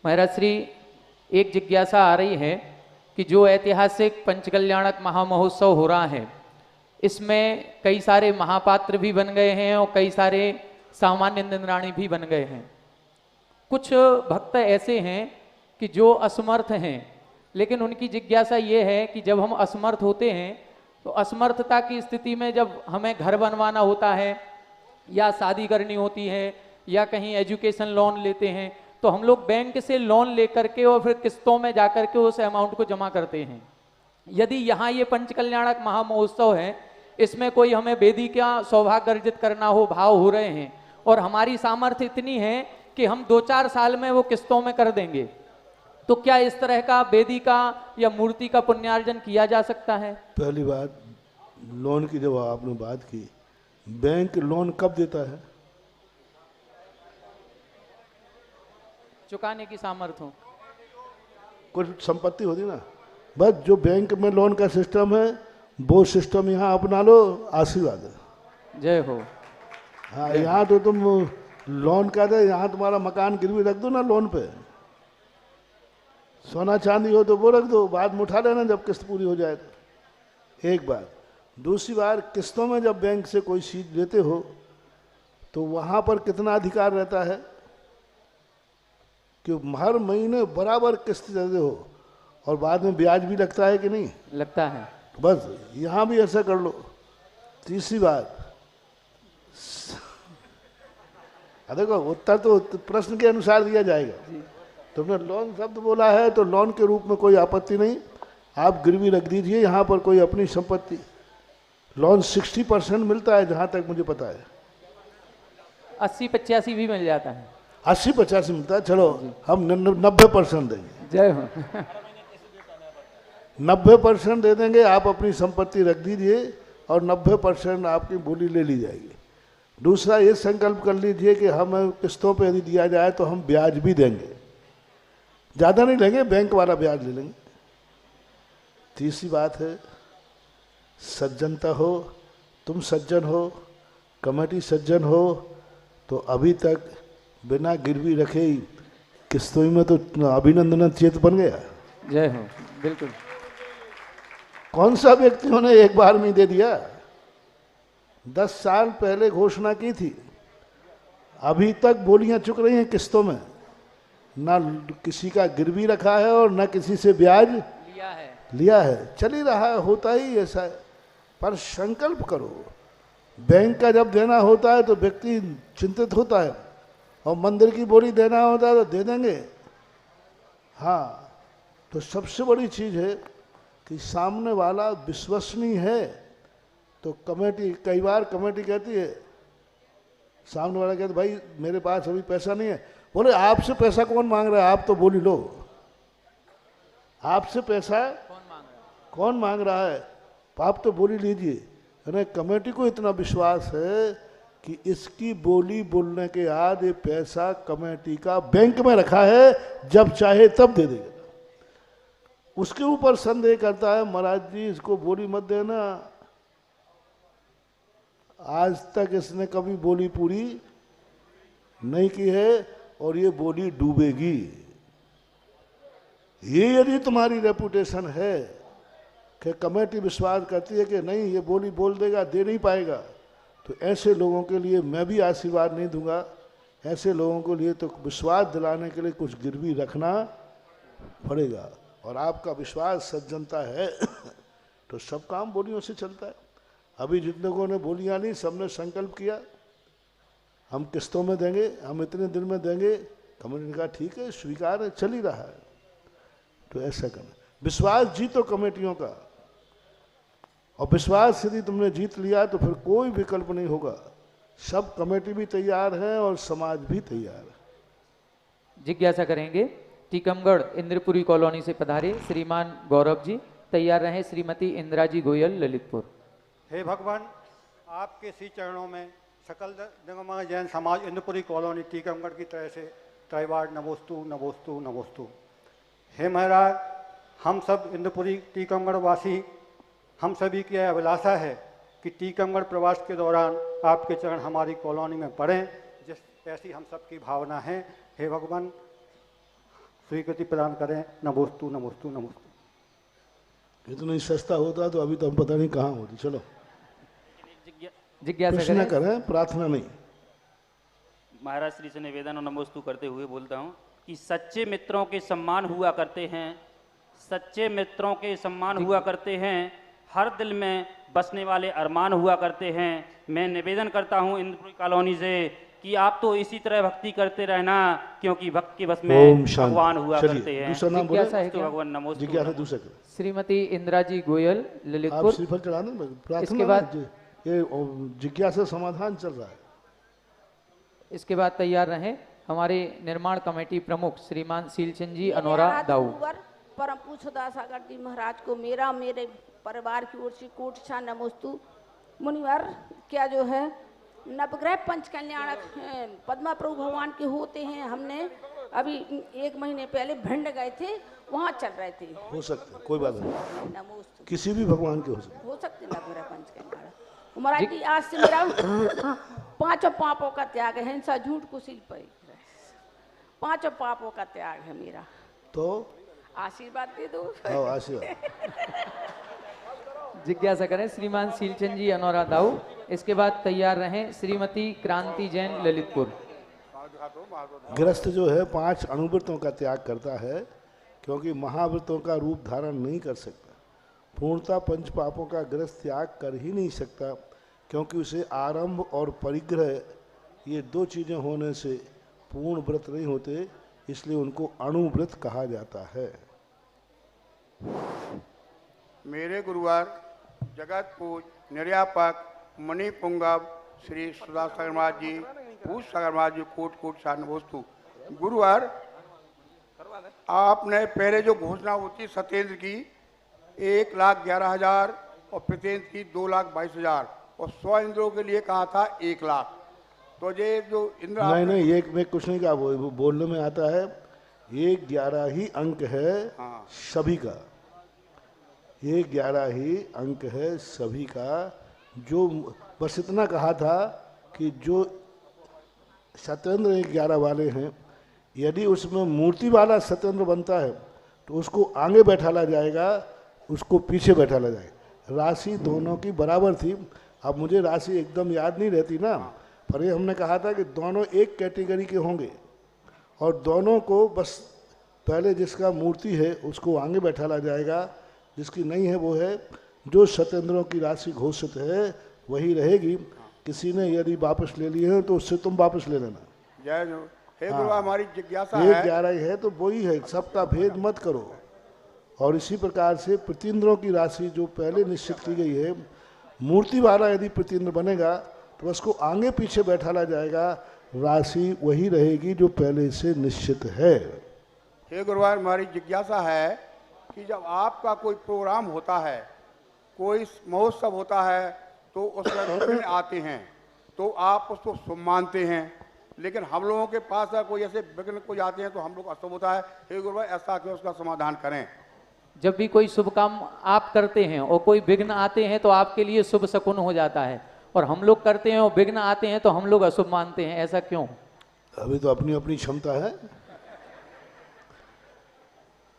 महाराज श्री, एक जिज्ञासा आ रही है कि जो ऐतिहासिक पंचकल्याणक महामहोत्सव हो रहा है, इसमें कई सारे महापात्र भी बन गए हैं और कई सारे सामान्य निंद्राणी भी बन गए हैं। कुछ भक्त ऐसे हैं कि जो असमर्थ हैं, लेकिन उनकी जिज्ञासा ये है कि जब हम असमर्थ होते हैं तो असमर्थता की स्थिति में जब हमें घर बनवाना होता है या शादी करनी होती है या कहीं एजुकेशन लोन लेते हैं, तो हम लोग बैंक से लोन लेकर के और फिर किस्तों में जाकर के उस अमाउंट को जमा करते हैं। यदि यहाँ ये पंचकल्याणक महामहोत्सव है, इसमें कोई हमें वेदी का सौभाग्य अर्जित करना हो, भाव हो रहे हैं और हमारी सामर्थ्य इतनी है कि हम 2-4 साल में वो किस्तों में कर देंगे, तो क्या इस तरह का वेदी का या मूर्ति का पुण्यार्जन किया जा सकता है? पहली बात, लोन की जब आपने बात की, बैंक लोन कब देता है? चुकाने की सामर्थ्य हो, कुछ संपत्ति होती ना, बस जो बैंक में लोन का सिस्टम है वो सिस्टम यहाँ अपना लो, आशीर्वाद है। जय हो। हाँ, यहाँ तो तुम लोन का दे, यहाँ तुम्हारा मकान गिरवी रख दो ना लोन पे, सोना चांदी हो तो वो रख दो, बाद में उठा लेना जब किस्त पूरी हो जाए तो। एक बात। दूसरी बार, किस्तों में जब बैंक से कोई चीज लेते हो तो वहाँ पर कितना अधिकार रहता है कि हर महीने बराबर किस्त देते हो और बाद में ब्याज भी लगता है कि नहीं? लगता है। बस यहाँ भी ऐसा कर लो। तीसरी बात, देखो उत्तर तो प्रश्न के अनुसार दिया जाएगा। तुमने लोन शब्द बोला है तो लोन के रूप में कोई आपत्ति नहीं, आप गिरवी रख दीजिए यहाँ पर कोई अपनी संपत्ति। लोन 60% मिलता है जहाँ तक मुझे पता है, 80-85 भी मिल जाता है, 80-85 मिलता है। चलो हम 90% देंगे। जय हो। 90% दे देंगे, आप अपनी संपत्ति रख दीजिए और 90% आपकी बोली ले ली जाएगी। दूसरा, ये संकल्प कर लीजिए कि हमें किस्तों पे यदि दिया जाए तो हम ब्याज भी देंगे, ज़्यादा नहीं लेंगे, बैंक वाला ब्याज ले लेंगे। तीसरी बात है, सज्जनता हो, तुम सज्जन हो, कमेटी सज्जन हो, तो अभी तक बिना गिरवी रखे ही किस्तों में तो अभिनंदन चेत बन गया। जय हो। बिल्कुल। कौन सा व्यक्तियों ने एक बार में दे दिया? 10 साल पहले घोषणा की थी, अभी तक बोलियां चुक रही हैं किस्तों में, ना किसी का गिरवी रखा है और ना किसी से ब्याज लिया है। चल ही रहा है, होता ही ऐसा है। पर संकल्प करो, बैंक का जब देना होता है तो व्यक्ति चिंतित होता है और मंदिर की बोली देना होता है तो दे देंगे। हाँ, तो सबसे बड़ी चीज़ है कि सामने वाला विश्वसनीय है तो कमेटी, कई बार कमेटी कहती है, सामने वाला कहता भाई मेरे पास अभी पैसा नहीं है, बोले आपसे पैसा कौन मांग रहा है, आप तो बोली लो, आपसे पैसा कौन मांग रहा है, आप तो बोली लीजिए। यानी कमेटी को इतना विश्वास है कि इसकी बोली बोलने के बाद ये पैसा कमेटी का बैंक में रखा है, जब चाहे तब दे देगा। उसके ऊपर संदेह करता है, महाराज जी इसको बोली मत देना, आज तक इसने कभी बोली पूरी नहीं की है और ये बोली डूबेगी। ये यदि तुम्हारी रेपुटेशन है कि कमेटी विश्वास करती है कि नहीं ये बोली बोल देगा, दे नहीं पाएगा, तो ऐसे लोगों के लिए मैं भी आशीर्वाद नहीं दूंगा। ऐसे लोगों के लिए तो विश्वास दिलाने के लिए कुछ गिरवी रखना पड़ेगा। और आपका विश्वास सज्जनता है तो सब काम बोलियों से चलता है। अभी जिन लोगों ने बोलियां ली, सबने संकल्प किया हम किस्तों में देंगे, हम इतने दिन में देंगे, कमेटी ने कहा ठीक है, स्वीकार है, चल ही रहा है। तो ऐसा करना, विश्वास जीतो कमेटियों का, और विश्वास यदि तुमने जीत लिया तो फिर कोई विकल्प नहीं होगा। सब कमेटी भी तैयार है और समाज भी तैयार है। जिज्ञासा करेंगे टीकमगढ़ इंद्रपुरी कॉलोनी से पधारे श्रीमान गौरव जी, तैयार रहे श्रीमती इंदिरा जी गोयल, ललितपुर। हे भगवान, आपके श्री चरणों में सकल जगमगा जैन समाज इंद्रपुरी कॉलोनी टीकमगढ़ की तरह से त्रैवार नमोस्तु नमोस्तु नमोस्तु। हे महाराज, हम सब इंद्रपुरी टीकमगढ़ वासी, हम सभी की यह अभिलाषा है कि टीकमगढ़ प्रवास के दौरान आपके चरण हमारी कॉलोनी में पड़ें, जिस ऐसी हम सबकी भावना है। हे भगवान, स्वीकृति प्रदान करें। नमोस्तु नमोस्तु नमोस्तु। इतना ही सस्ता होता तो अभी तो हम पता नहीं कहाँ होती। चलो जिज्ञासा प्रश्न करें, प्रार्थना नहीं। महाराज श्री से निवेदन और नमोस्तु करते हुए बोलता हूँ कि सच्चे मित्रों के सम्मान हुआ करते हैं, सच्चे मित्रों के सम्मान हुआ करते हैं, हर दिल में बसने वाले अरमान हुआ करते हैं। मैं निवेदन करता हूँ इंद्रपुरी कॉलोनी से कि आप तो इसी तरह भक्ति करते रहना, क्योंकि भक्त के बस ओम में शांति। भगवान हुआ चलिए, करते हैं। दूसरा नाम बोले। जिज्ञासा है तो क्या? भगवान नमोस्तु जिज्ञासा दूसरा करो। श्रीमती इंदिरा जी गोयल आप ललितपुर। श्रीफल चढ़ाना प्रार्थना इसके बाद- में ये जिज्ञासा समाधान चल रहा है। इसके बाद तैयार रहे हमारे निर्माण कमेटी प्रमुख श्रीमान सीलचंद जी अनोरा आराध्य दाऊ। गुरुवर परम पूछदास सागर जी महाराज को मेरा मेरे परिवार की ओर से कोटि नमोस्तु। मुनिवर क्या जो है नवग्रह पंच कल्याणक पद्मा प्रभु भगवान के होते हैं। हमने अभी 1 महीने पहले भिंड गए थे, वहाँ चल रहे थे। हो सकते, कोई बात नहीं, नमोस्तु किसी भी भगवान के हो सकते। नवग्रह पंच कल्याणक महाराज जी आज से मेरा 5 पापों का त्याग है। हिंसा झूठ कुशील पर 5 पापों का त्याग है मेरा। तो आशीर्वाद दे दो। आओ आशीर्वाद। जिज्ञासा करें श्रीमान सीलचंद जी अनोरा दाऊ। इसके बाद तैयार रहें श्रीमती क्रांति जैन ललितपुर। गृहस्थ जो है 5 अणुव्रतों का त्याग करता है, क्योंकि महाव्रतों का रूप धारण नहीं कर सकता। पूर्णता 5 पापों का गृहस्थ त्याग कर ही नहीं सकता, क्योंकि उसे आरंभ और परिग्रह ये 2 चीज़ें होने से पूर्ण व्रत नहीं होते, इसलिए उनको अणुव्रत कहा जाता है। मेरे गुरुवार जगत पूज निर्यापक मणि पुंगव श्री सुधा सागर महाराज जी, पूज सागर महाराज जी कोट कोट नमोस्तु। गुरुवार आपने पहले जो घोषणा होती सत्येंद्र की 1,11,000 और प्रत्येंद्र की 2,22,000 और 100 इंद्रों के लिए कहा था 1 लाख। तो ये जो इंद्र नहीं, ये मैं कुछ नहीं कहा, वो बोलने में आता है। ये 11 ही अंक है सभी का, ये 11 ही अंक है सभी का। जो बस इतना कहा था कि जो सत्येंद्र 11 वाले हैं, यदि उसमें मूर्ति वाला सत्येंद्र बनता है तो उसको आगे बैठाला जाएगा, उसको पीछे बैठाला जाएगा। राशि दोनों की बराबर थी। अब मुझे राशि एकदम याद नहीं रहती ना, पर ये हमने कहा था कि दोनों एक कैटेगरी के होंगे और दोनों को बस पहले जिसका मूर्ति है उसको आगे बैठाला जाएगा, जिसकी नहीं है वो है। जो सत्येंद्रों की राशि घोषित है वही रहेगी। किसी ने यदि वापस ले लिए हैं तो उससे तुम वापस ले लेना। जय जो हे गुरु हमारी जिज्ञासा ये है 11 ही है तो वही है, सबका भेद मत करो। और इसी प्रकार से प्रतीन्द्रों की राशि जो पहले निश्चित की गई है, मूर्ति वाला यदि प्रतीन्द्र बनेगा तो उसको आगे पीछे बैठाला जाएगा, राशि वही रहेगी जो पहले से निश्चित है। हे गुरुवार हमारी जिज्ञासा है कि जब आपका कोई प्रोग्राम होता है, कोई महोत्सव होता है, तो उसमें विघ्न आते हैं तो आप उसको शुभ मानते हैं, लेकिन हम लोगों के पास अगर कोई ऐसे विघ्न कोई आते हैं तो हम लोग अशुभ होता है। हे गुरुवार ऐसा क्यों, उसका समाधान करें। जब भी कोई शुभ काम आप करते हैं और कोई विघ्न आते हैं तो आपके लिए शुभ शकुन हो जाता है, और हम लोग करते हैं और विघ्न आते हैं तो हम लोग अशुभ मानते हैं, ऐसा क्यों? अभी तो अपनी अपनी क्षमता है,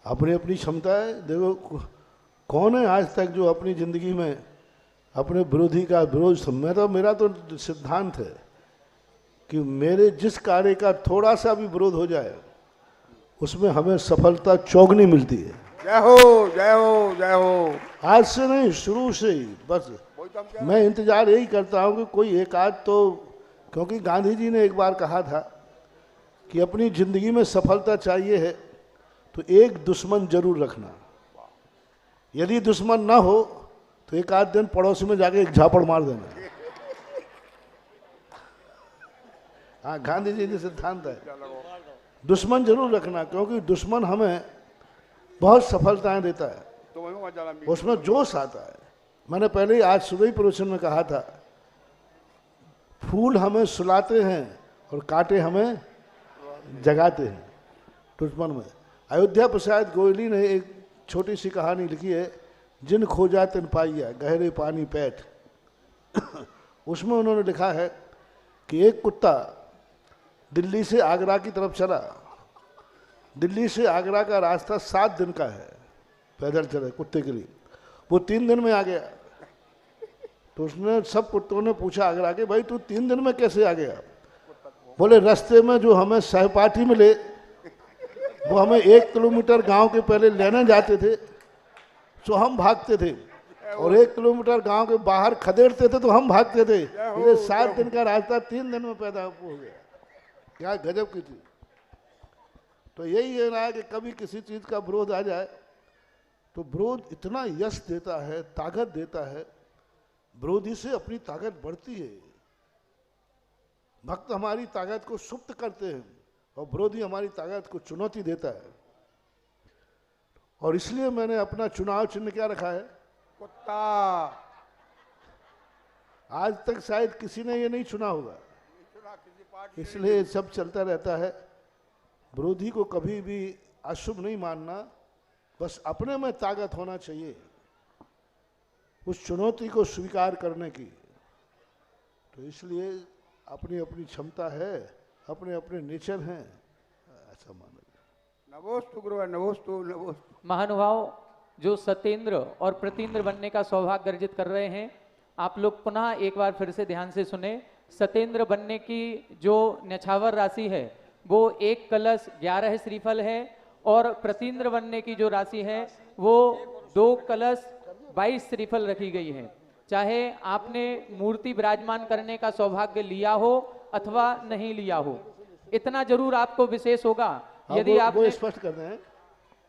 अपनी अपनी क्षमता है। देखो कौन है आज तक जो अपनी जिंदगी में अपने विरोधी का विरोध, मेरा तो सिद्धांत है कि मेरे जिस कार्य का थोड़ा सा भी विरोध हो जाए उसमें हमें सफलता चौगुनी मिलती है। जय हो जय हो जय हो। आज से नहीं, शुरू से ही बस मैं इंतजार यही करता हूँ कि कोई एक आध तो, क्योंकि गांधी जी ने एक बार कहा था कि अपनी जिंदगी में सफलता चाहिए है तो एक दुश्मन जरूर रखना। यदि दुश्मन ना हो तो एक आध दिन पड़ोसी में जाके एक झापड़ मार देना। हाँ, गांधी जी का सिद्धांत है, दुश्मन जरूर रखना, क्योंकि दुश्मन हमें बहुत सफलताएं देता है, उसमें जोश आता है। मैंने पहले ही आज सुबह ही प्रवचन में कहा था, फूल हमें सुलाते हैं और कांटे हमें जगाते हैं दुश्मन में। अयोध्या प्रसाद गोयली ने एक छोटी सी कहानी लिखी है, जिन खोजा तिन पाइया गहरे पानी पैठ। उसमें उन्होंने लिखा है कि एक कुत्ता दिल्ली से आगरा की तरफ चला। दिल्ली से आगरा का रास्ता 7 दिन का है, पैदल चले कुत्ते के लिए। वो 3 दिन में आ गया। तो उसने सब कुत्तों ने पूछा आगरा के, भाई तू 3 दिन में कैसे आ गया? बोले रास्ते में जो हमें सहपाठी मिले वो हमें 1 किलोमीटर गांव के पहले लेने जाते थे, तो हम भागते थे और 1 किलोमीटर गांव के बाहर खदेड़ते थे तो हम भागते थे। ये 7 दिन का रास्ता 3 दिन में पैदा हो गया। क्या गजब की थी। तो यही है ना कि कभी किसी चीज का विरोध आ जाए तो विरोध इतना यश देता है, ताकत देता है, विरोधी से अपनी ताकत बढ़ती है। भक्त हमारी ताकत को सुप्त करते हैं और विरोधी हमारी ताकत को चुनौती देता है। और इसलिए मैंने अपना चुनाव चिन्ह क्या रखा है? कुत्ता। आज तक शायद किसी ने ये नहीं चुना होगा, इसलिए सब चलता रहता है। विरोधी को कभी भी अशुभ नहीं मानना, बस अपने में ताकत होना चाहिए उस चुनौती को स्वीकार करने की। तो इसलिए अपनी अपनी क्षमता है, अपने अपने नेचर हैं, ऐसा माना जाए। नमोस्तु गुरुवर, नमोस्तु नमोस्तु। महानुभाव जो सत्येंद्र और प्रतींद्र बनने का सौभाग्य अर्जित कर रहे हैं, आप लोग पुनः एक बार फिर से ध्यान से सुने। सत्येंद्र बनने की जो न्यछावर राशि है वो 1 कलश 11 श्रीफल है, और प्रतींद्र बनने की जो राशि है वो 2 कलश 22 श्रीफल रखी गई है। चाहे आपने मूर्ति विराजमान करने का सौभाग्य लिया हो अथवा नहीं लिया हो, इतना जरूर आपको विशेष होगा यदि आप वो स्पष्ट कर रहे हैं।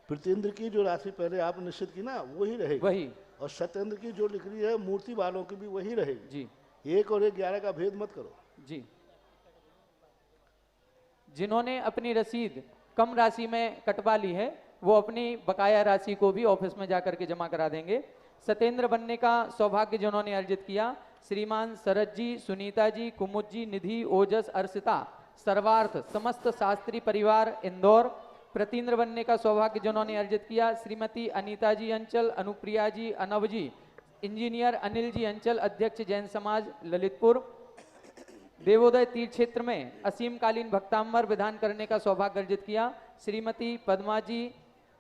प्रतींद्र की जो राशि पहले आप निश्चित की ना, वही रहेगी, वही, और सत्येंद्र की जो लिख रही है मूर्ति वालों की भी वही रहेगी जी। 1 और 1 11 का भेद मत करो जी। जिन्होंने अपनी रसीद कम राशि में कटवा ली है वो अपनी बकाया राशि को भी ऑफिस में जाकर के जमा करा देंगे। सत्येंद्र बनने का सौभाग्य जिन्होंने अर्जित किया, श्रीमान शरद जी, सुनीता जी, कुमुद जी, निधि, ओजस, अर्शिता, सर्वार्थ, समस्त शास्त्री परिवार इंदौर। प्रतींद्र बनने का सौभाग्य जिन्होंने अर्जित किया, श्रीमती अनीता जी अंचल, अनुप्रिया जी, अनव जी, इंजीनियर अनिल जी अंचल, अध्यक्ष जैन समाज ललितपुर। देवोदय तीर्थ क्षेत्र में असीमकालीन भक्तांबर विधान करने का सौभाग्य अर्जित किया, श्रीमती पद्मा जी,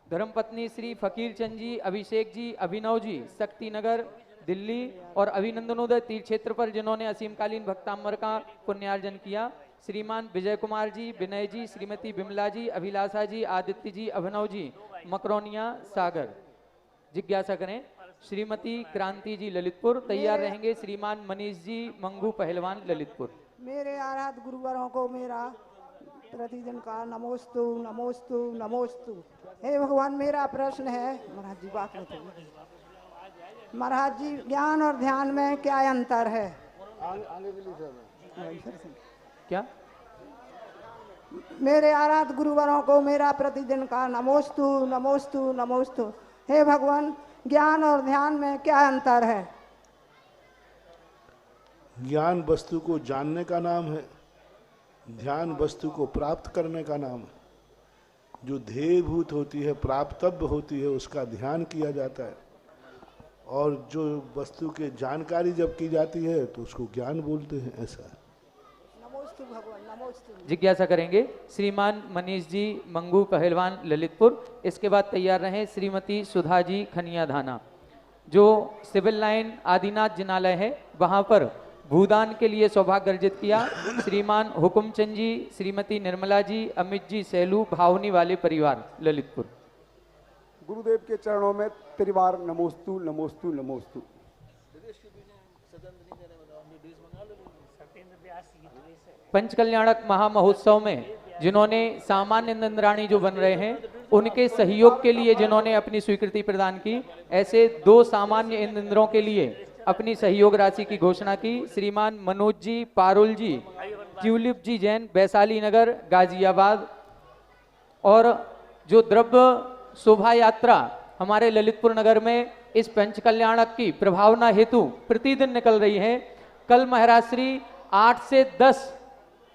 धर्मपत्नी श्री फकीर चंद जी, अभिषेक जी, अभिनव जी, शक्ति नगर दिल्ली। और अभिनंदनोदय तीर्थ क्षेत्र पर जिन्होंने असीमकालीन भक्तांबर का पुण्यार्जन किया, श्रीमान विजय कुमार जी, विनय जी, श्रीमती बिमला जी, अभिलाषा जी, आदित्य जी, अभिनव जी, मकरोनिया सागर। जिज्ञासा करें श्रीमती क्रांति जी ललितपुर। तैयार रहेंगे श्रीमान मनीष जी, मंगू पहलवान ललितपुर। मेरे आराध गुरुवरों को मेरा प्रतिदिन का नमोस्तु नमोस्तु नमोस्तु। हे भगवान, मेरा प्रश्न है, महाराज जी बात बताइए। महाराज जी, ज्ञान और ध्यान में क्या अंतर है? क्या? मेरे आराध गुरुवरों को मेरा प्रतिदिन का नमोस्तु नमोस्तु नमोस्तु। हे भगवान, ज्ञान और ध्यान में क्या अंतर है? ज्ञान वस्तु को जानने का नाम है, ध्यान वस्तु को प्राप्त करने का नाम है। जो ध्येयभूत होती है, प्राप्तव्य होती है, उसका ध्यान किया जाता है, और जो वस्तु के जानकारी जब की जाती है तो उसको ज्ञान बोलते हैं। ऐसा है। नमोस्तु भगवान, नमोस्तु। जिज्ञासा करेंगे श्रीमान मनीष जी, मंगू पहलवान ललितपुर। इसके बाद तैयार रहें श्रीमती सुधा जी खनिया धाना। जो सिविल लाइन आदिनाथ जिनालय है वहां पर भूदान के लिए सौभाग्य अर्जित किया, श्रीमान हुकुमचंद जी, श्रीमती निर्मला जी, अमित जी सैलू, भावनी वाले परिवार ललितपुर। गुरुदेव के चरणों में त्रिवार नमोस्तु नमोस्तु नमोस्तु। पंचकल्याणक महामहोत्सव में जिन्होंने सामान्य इंद्राणी जो बन रहे हैं उनके सहयोग के लिए जिन्होंने अपनी स्वीकृति प्रदान की, ऐसे 2 सामान्य इंद्रों के लिए अपनी सहयोग राशि की घोषणा की, श्रीमान मनोज जी, पारुल जी, ट्यूलिप जी जैन, वैशाली नगर गाजियाबाद। और जो द्रव्य शोभा यात्रा हमारे ललितपुर नगर में इस पंचकल्याणक की प्रभावना हेतु प्रतिदिन निकल रही है, कल महाराज श्री 8 से 10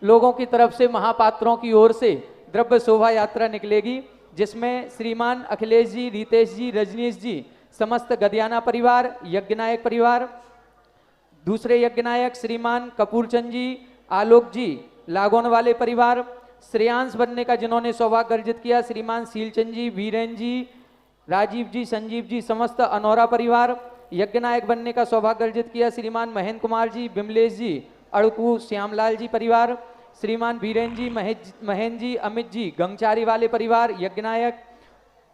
लोगों की तरफ से महापात्रों की ओर से द्रव्य शोभा यात्रा निकलेगी, जिसमें श्रीमान अखिलेश जी, रितेश जी, रजनीश जी, समस्त गदियाना परिवार, यज्ञनायक परिवार, दूसरे यज्ञनायक श्रीमान कपूरचंद जी, आलोक जी, लागोन वाले परिवार, श्रेयांश बनने का जिन्होंने सौभाग्य अर्जित किया, श्रीमान सीलचंद जी, वीरेन जी, राजीव जी, संजीव जी, समस्त अनौरा परिवार। यज्ञनायक बनने का सौभाग्य अर्जित किया श्रीमान महेंद्र कुमार जी, बिमलेश जी, अड़कू श्यामलाल जी परिवार, श्रीमान वीरेन जी, महेंद्र जी, अमित जी, गंगचारी वाले परिवार यज्ञनायक।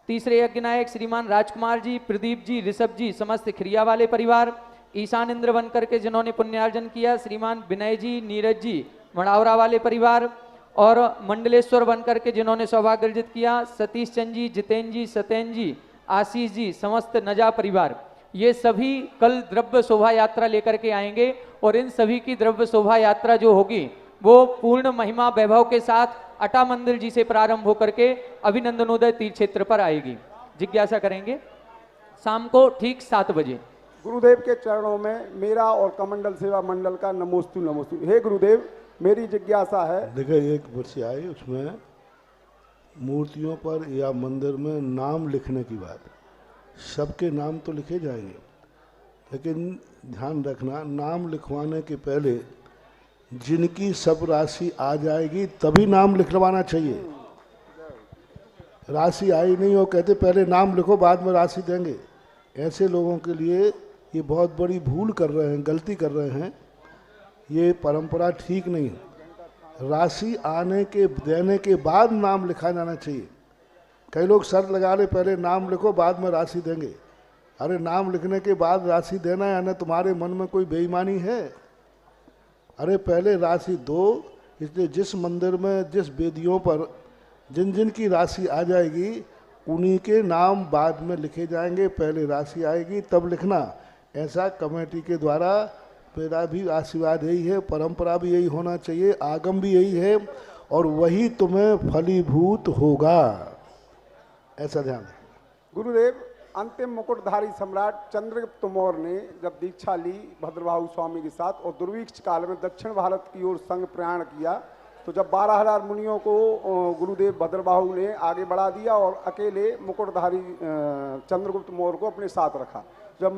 तीसरे यज्ञ नायक श्रीमान राजकुमार जी, प्रदीप जी, ऋषभ जी, समस्त खिरिया वाले परिवार। ईशान इंद्र बन करके जिन्होंने पुण्यार्जन किया श्रीमान विनय जी, नीरज जी, मड़ावरा वाले परिवार। और मंडलेश्वर बन करके जिन्होंने सौभाग्य अर्जित किया सतीश चंद जी, जितेंद्र जी, सत्येंद्र जी, आशीष जी, समस्त नजा परिवार। ये सभी कल द्रव्य शोभा यात्रा लेकर के आएंगे और इन सभी की द्रव्य शोभा यात्रा जो होगी वो पूर्ण महिमा वैभव के साथ अटा मंदिर जी से प्रारंभ होकर के अभिनंदनोदय तीर्थ क्षेत्र पर आएगी। जिज्ञासा करेंगे शाम को ठीक 7 बजे। गुरुदेव के चरणों में मेरा और कमंडल सेवा मंडल का नमोस्तु नमोस्तु। हे गुरुदेव, मेरी जिज्ञासा है। देखिए, एक वर्षी आई उसमें मूर्तियों पर या मंदिर में नाम लिखने की बात। सबके नाम तो लिखे जाएंगे, लेकिन ध्यान रखना नाम लिखवाने के पहले जिनकी सब राशि आ जाएगी तभी नाम लिखवाना चाहिए। राशि आई नहीं हो कहते पहले नाम लिखो बाद में राशि देंगे, ऐसे लोगों के लिए ये बहुत बड़ी भूल कर रहे हैं, गलती कर रहे हैं। ये परंपरा ठीक नहीं है। राशि आने के देने के बाद नाम लिखा जाना चाहिए। कई लोग शर्त लगा रहे पहले नाम लिखो बाद में राशि देंगे। अरे नाम लिखने के बाद राशि देना है ना, तुम्हारे मन में कोई बेईमानी है? अरे पहले राशि दो। इसलिए जिस मंदिर में जिस वेदियों पर जिन जिन की राशि आ जाएगी उन्हीं के नाम बाद में लिखे जाएंगे, पहले राशि आएगी तब लिखना। ऐसा कमेटी के द्वारा मेरा भी आशीर्वाद यही है, परंपरा भी यही होना चाहिए, आगम भी यही है और वही तुम्हें फलीभूत होगा, ऐसा ध्यान रखना। गुरुदेव, अंतिम मुकुटधारी सम्राट चंद्रगुप्त मौर्य ने जब दीक्षा ली भद्रबाहु स्वामी के साथ और दुर्भिक्ष काल में दक्षिण भारत की ओर संग प्रयाण किया, तो जब 12,000 मुनियों को गुरुदेव भद्रबाहु ने आगे बढ़ा दिया और अकेले मुकुटधारी चंद्रगुप्त मौर्य को अपने साथ रखा। जब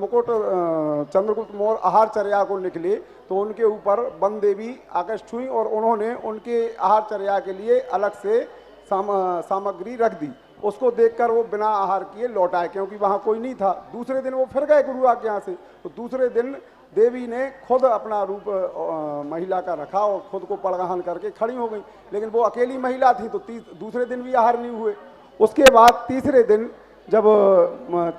चंद्रगुप्त मौर्य आहारचर्या को निकले तो उनके ऊपर वन देवी आकृष्ट हुई और उन्होंने उनके आहारचर्या के लिए अलग से सामग्री रख दी। उसको देखकर वो बिना आहार किए लौट आए, क्योंकि वहाँ कोई नहीं था। दूसरे दिन वो फिर गए गुरु आज्ञा से, तो दूसरे दिन देवी ने खुद अपना रूप महिला का रखा और खुद को पड़गहन करके खड़ी हो गई, लेकिन वो अकेली महिला थी तो दूसरे दिन भी आहार नहीं हुए। उसके बाद तीसरे दिन जब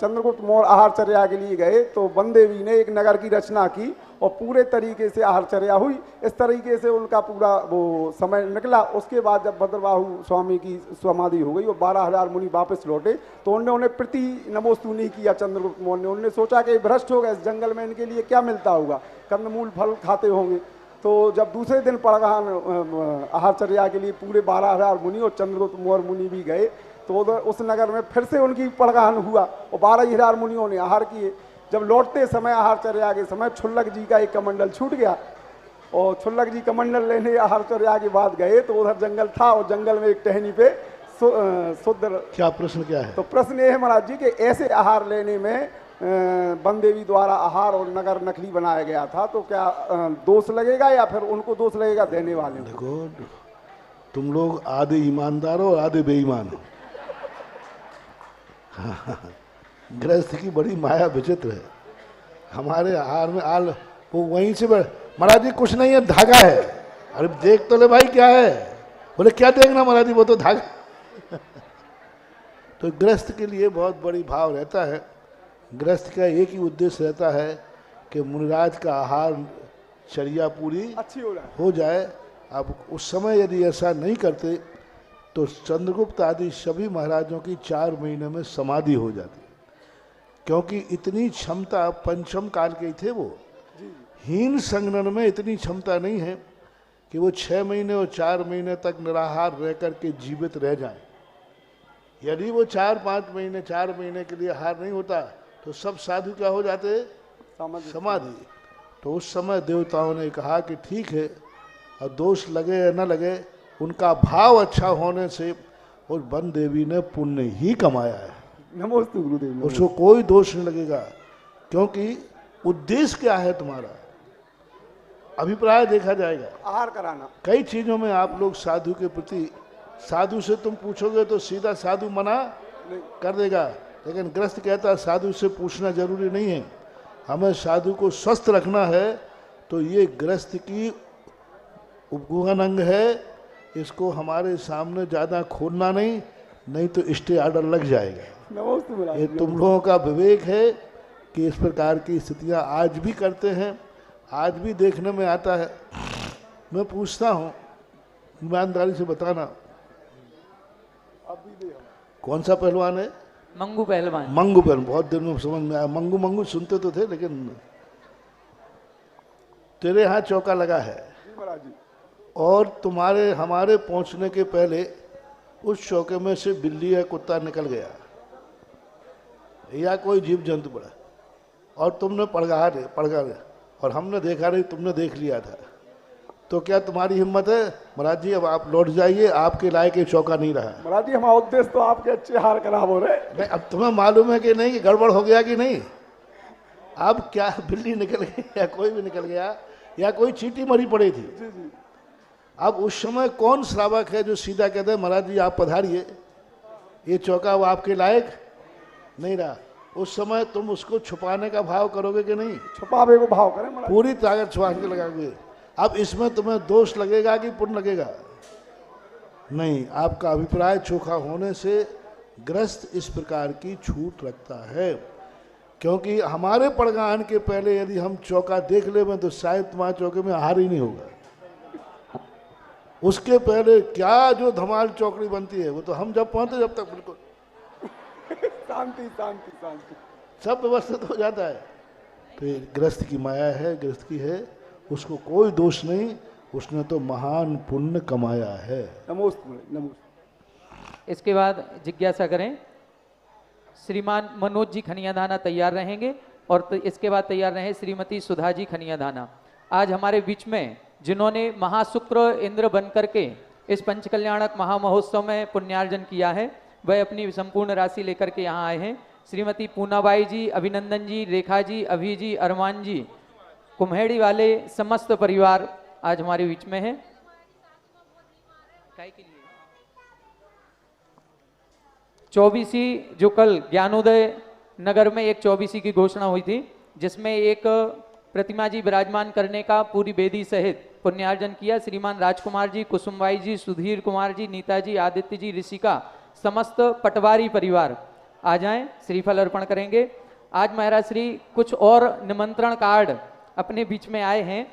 चंद्रगुप्त मौर्य आहारचर्या के लिए गए तो वन देवी ने एक नगर की रचना की और पूरे तरीके से आहारचर्या हुई। इस तरीके से उनका पूरा वो समय निकला। उसके बाद जब भद्रबाहु स्वामी की समाधि हो गई और 12,000 मुनि वापस लौटे तो उन्होंने प्रति नमोस्तु नहीं किया चंद्रगुप्त मौर्य ने। उन्होंने सोचा कि भ्रष्ट हो गए, इस जंगल में इनके लिए क्या मिलता होगा, कंदमूल फल खाते होंगे। तो जब दूसरे दिन पड़गहन आहारचर्या के लिए पूरे 12,000 मुनि और चंद्रगुप्त मौर्य मुनि भी गए तो उस नगर में फिर से उनकी पड़गहन हुआ और 12,000 मुनियों ने आहार किए। जब लौटते समय आहारचर्या के समय छुल्लक जी का एक कमंडल छूट गया और छुल्लक जी कमंडल लेने आहारचर्या के बाद गए तो उधर जंगल था और जंगल में एक टहनी पे शुद्ध। क्या प्रश्न क्या है? तो प्रश्न ये है महाराज जी कि ऐसे आहार लेने में वन देवी द्वारा आहार और नगर नकली बनाया गया था, तो क्या दोष लगेगा या फिर उनको दोष लगेगा देने वाले? देखो, तुम लोग आधे ईमानदार हो और आधे बेईमान हो। गृहस्थ की बड़ी माया विचित्र है। हमारे आहार में आल वो वहीं से महाराज जी कुछ नहीं है, धागा है। अरे देख तो ले भाई क्या है। बोले क्या देखना महाराज जी, वो तो धागा। तो गृहस्थ के लिए बहुत बड़ी भाव रहता है। गृहस्थ का एक ही उद्देश्य रहता है कि मुनिराज का आहार चर्या पूरी अच्छी हो जाए। अब उस समय यदि ऐसा नहीं करते तो चंद्रगुप्त आदि सभी महाराजों की 4 महीने में समाधि हो जाती, क्योंकि इतनी क्षमता पंचम काल के ही थे। वो हीन संगठन में इतनी क्षमता नहीं है कि वो 6 महीने और 4 महीने तक निराहार रह करके जीवित रह जाएं। यदि वो 4-5 महीने 4 महीने के लिए आहार नहीं होता तो सब साधु क्या हो जाते? समाधि। तो उस समय देवताओं ने कहा कि ठीक है, और दोष लगे या न लगे, उनका भाव अच्छा होने से उस वन देवी ने पुण्य ही कमाया है। नमोस्तु गुरुदेव। उसको कोई दोष नहीं लगेगा, क्योंकि उद्देश्य क्या है तुम्हारा, अभिप्राय देखा जाएगा। आहार कराना। कई चीजों में आप लोग साधु के प्रति, साधु से तुम पूछोगे तो सीधा साधु मना कर देगा, लेकिन ग्रस्त कहता है साधु से पूछना जरूरी नहीं है, हमें साधु को स्वस्थ रखना है। तो ये ग्रस्त की उपगुहन अंग है, इसको हमारे सामने ज़्यादा खोलना नहीं। नहीं तो स्टे ऑर्डर लग जाएगा। नमस्ते महाराज ये जी। तुम लोगों का विवेक है कि इस प्रकार की स्थितियां आज भी करते हैं, आज भी देखने में आता है। मैं पूछता हूँ, ईमानदारी से बताना, कौन सा पहलवान है? मंगू पहलवान। मंगू पहलवान। बहुत दिन में समझ में आया, मंगू मंगू सुनते तो थे, लेकिन तेरे यहाँ चौका लगा है जी महाराज जी। और तुम्हारे हमारे पहुंचने के पहले उस चौके में से बिल्ली या कुत्ता निकल गया या कोई जीव जंतु पड़ा और तुमने पड़गा और हमने देखा नहीं, तुमने देख लिया था, तो क्या तुम्हारी हिम्मत है? महाराज जी अब आप लौट जाइए, आपके लायक ये चौका नहीं रहा। महाराज जी हमारा उद्देश्य तो आपके अच्छे हार खराब हो रहे। नहीं, अब तुम्हें मालूम है कि नहीं कि गड़बड़ हो गया कि नहीं? अब क्या बिल्ली निकल गई या कोई भी निकल गया या कोई चींटी मरी पड़ी थी? जी जी। अब उस समय कौन श्रावक है जो सीधा कहते हैं महाराज जी आप पधारिए, ये चौका वो आपके लायक नहीं रहा? उस समय तुम उसको छुपाने का भाव करोगे कि नहीं? छुपावे को भाव करें महाराज। पूरी ताकत छुपा के लगाओगे। अब इसमें तुम्हें दोष लगेगा कि पुण्य लगेगा? नहीं, आपका अभिप्राय चोखा होने से ग्रस्त इस प्रकार की छूट रखता है, क्योंकि हमारे पड़गान के पहले यदि हम चौका देख ले तो शायद तुम्हारे चौके में हार ही नहीं होगा। उसके पहले क्या जो धमाल चौकड़ी बनती है वो तो हम जब पहुंचते जब तक बिल्कुल शांति शांति शांति सब व्यवस्थित हो जाता है। तो ये गृहस्थ की माया है, गृहस्थ की है, उसको कोई दोष नहीं, उसने तो महान पुण्य कमाया है। नमोस्तु नमोस्तु। इसके बाद जिज्ञासा करें, श्रीमान मनोज जी खनियाधाना तैयार रहेंगे और इसके बाद तैयार रहे श्रीमती सुधा जी खनियाधाना। आज हमारे बीच में जिन्होंने महाशुक्र इंद्र बन करके इस पंचकल्याणक महामहोत्सव में पुण्यार्जन किया है, वह अपनी संपूर्ण राशि लेकर के यहाँ आए हैं। श्रीमती पूनाबाई जी, अभिनंदन जी, रेखा जी, अभी जी, अरमान जी, कुम्हेड़ी वाले समस्त परिवार आज हमारे बीच में है। काय के लिए 24 जो कल ज्ञानोदय नगर में एक 24 की घोषणा हुई थी, जिसमें एक प्रतिमा जी विराजमान करने का पूरी बेदी सहित पुण्यार्जन किया। श्रीमान राजकुमार जी, कुसुमबाई जी, सुधीर कुमार जी, नीता जी, आदित्य जी, ऋषिका, समस्त पटवारी परिवार आ जाएं, श्रीफल अर्पण करेंगे। आज महाराज श्री कुछ और निमंत्रण कार्ड अपने बीच में आए हैं,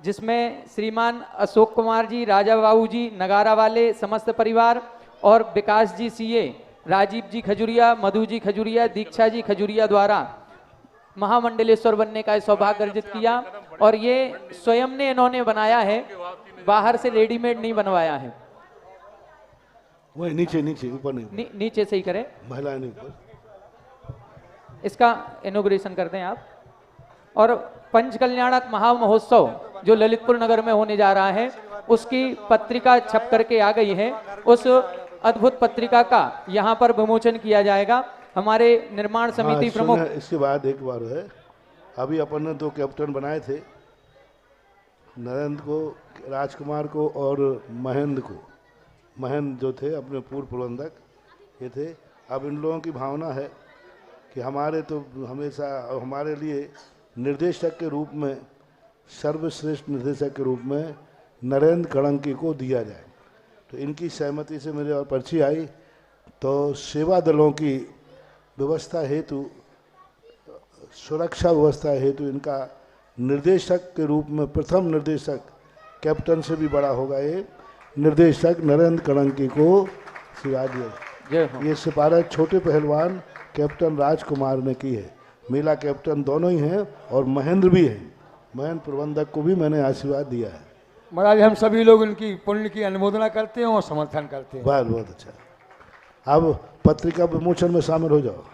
जिसमें श्रीमान अशोक कुमार जी, राजा बाबू जी, नगारा वाले समस्त परिवार और विकास जी सीए, राजीव जी खजुरिया, मधु जी खजुरिया, दीक्षा जी खजुरिया द्वारा महामंडलेश्वर बनने का सौभाग्य अर्जित किया। और ये स्वयं ने इन्होंने बनाया है, बाहर से रेडीमेड नहीं बनवाया है। वही नीचे नीचे, ऊपर नहीं, नीचे से ही करें, महिलाएं नहीं ऊपर। इसका इनॉग्रेशन कर दें आप। और पंचकल्याणक महामहोत्सव जो ललितपुर नगर में होने जा रहा है, उसकी पत्रिका छप करके आ गई है। उस अद्भुत पत्रिका का यहाँ पर विमोचन किया जाएगा। हमारे निर्माण समिति प्रमुख, इसके बाद एक बार है, अभी अपन ने 2 कैप्टन बनाए थे, नरेंद्र को, राजकुमार को और महेंद्र को। महेंद्र जो थे अपने पूर्व प्रबंधक ये थे। अब इन लोगों की भावना है कि हमारे तो हमेशा हमारे लिए निर्देशक के रूप में, सर्वश्रेष्ठ निर्देशक के रूप में नरेंद्र कड़ंकी को दिया जाए। तो इनकी सहमति से मेरे और पर्ची आई, तो सेवा दलों की व्यवस्था हेतु, सुरक्षा व्यवस्था हेतु इनका निर्देशक के रूप में प्रथम निर्देशक, कैप्टन से भी बड़ा होगा ये निर्देशक नरेंद्र कड़ंकी को सिवा दिया। ये सिफारिश छोटे पहलवान कैप्टन राजकुमार ने की है। मेला कैप्टन दोनों ही हैं और महेंद्र भी हैं। महेंद्र प्रबंधक को भी मैंने आशीर्वाद दिया है। महाराज हम सभी लोग उनकी पुण्य की अनुमोदना करते हैं और समर्थन करते हैं। बहुत अच्छा। अब पत्रिका विमोचन में शामिल हो जाओ।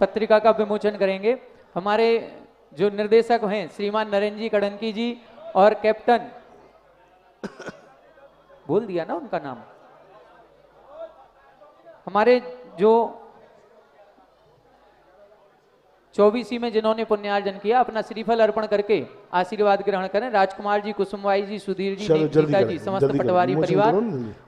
पत्रिका का विमोचन करेंगे। हमारे जो निर्देशक हैं श्रीमान नरेंद्र जी कड़ंकी जी और कैप्टन बोल दिया ना उनका नाम, हमारे जो 24 में जिन्होंने पुण्यार्जन किया, अपना श्रीफल अर्पण करके आशीर्वाद ग्रहण करें। राजकुमार जी, कुसुमबाई जी, सुधीर जी, नीता जी, समस्त पटवारी परिवार।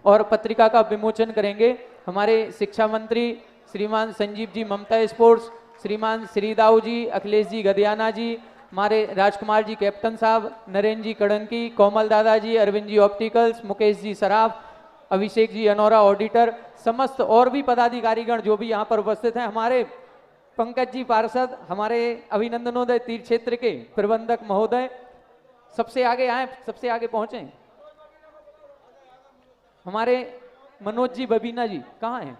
और पत्रिका का विमोचन करेंगे हमारे शिक्षा मंत्री श्रीमान संजीव जी, ममता स्पोर्ट्स, श्रीमान श्रीदाऊ जी, अखिलेश जी गदियाना जी, हमारे राजकुमार जी कैप्टन साहब, नरेंद्र जी कड़ंकी, कोमल दादाजी, Arvind ji opticals, Mukesh ji Saraf, Abhishek ji Anora auditor, समस्त और भी पदाधिकारीगण जो भी यहाँ पर उपस्थित हैं, हमारे पंकज जी पार्षद, हमारे अभिनंदनोदय तीर्थ क्षेत्र के प्रबंधक महोदय, सबसे आगे आए, सबसे आगे पहुंचे। हमारे मनोज जी बबीना जी कहाँ हैं?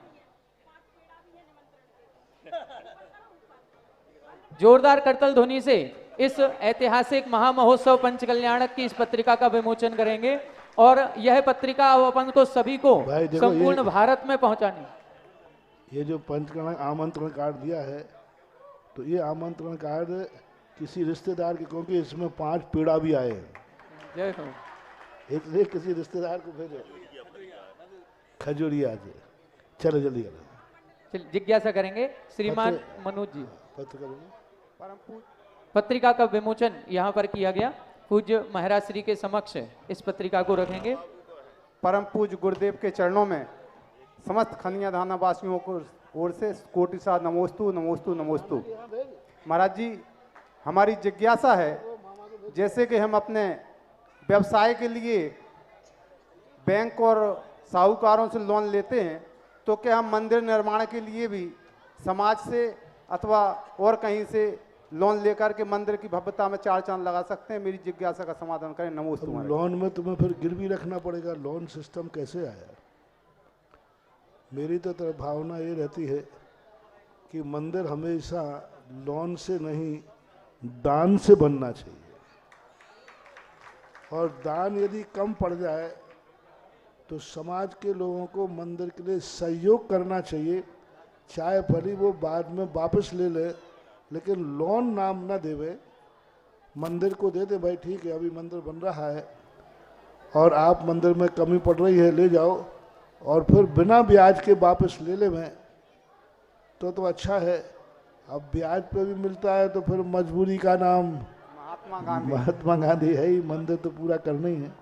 जोरदार करतल ध्वनि से इस ऐतिहासिक महामहोत्सव पंच कल्याणक की इस पत्रिका का विमोचन करेंगे और यह पत्रिका अब अपन को सभी को संपूर्ण भारत में पहुंचानी। ये जो पंचकर्ण आमंत्रण कार्ड दिया है, तो ये आमंत्रण कार्ड किसी रिश्तेदार के, क्योंकि इसमें 5 पेड़ा भी आए हैं, जय हो, इसलिए किसी रिश्तेदार को भेजो खजूरिया से। चलो जल्दी करो, जिज्ञासा करेंगे श्रीमान मनोज जी। पत्र करेंगे, पत्रिका का विमोचन यहाँ पर किया गया। पूज्य महाराज श्री के समक्ष इस पत्रिका को रखेंगे। परम पूज्य गुरुदेव के चरणों में समस्त खनिया धाना वासियों को ओर से कोटि सा नमोस्तु नमोस्तु नमोस्तु। महाराज जी, हमारी जिज्ञासा है, जैसे कि हम अपने व्यवसाय के लिए बैंक और साहूकारों से लोन लेते हैं, तो क्या हम मंदिर निर्माण के लिए भी समाज से अथवा और कहीं से लोन लेकर के मंदिर की भव्यता में 4 चांद लगा सकते हैं? मेरी जिज्ञासा का समाधान करें। नमोस्तु। लोन में तुम्हें फिर गिरवी रखना पड़ेगा, लोन सिस्टम कैसे आया? मेरी तो भावना ये रहती है कि मंदिर हमेशा लोन से नहीं, दान से बनना चाहिए, और दान यदि कम पड़ जाए तो समाज के लोगों को मंदिर के लिए सहयोग करना चाहिए, चाहे भली वो बाद में वापस ले ले, लेकिन लोन नाम ना देवे, मंदिर को दे दे, भाई ठीक है अभी मंदिर बन रहा है और आप मंदिर में कमी पड़ रही है ले जाओ, और फिर बिना ब्याज के वापस ले ले में तो अच्छा है। अब ब्याज पे भी मिलता है तो फिर मजबूरी का नाम महात्मा गांधी है ही, मंदिर तो पूरा करना ही है।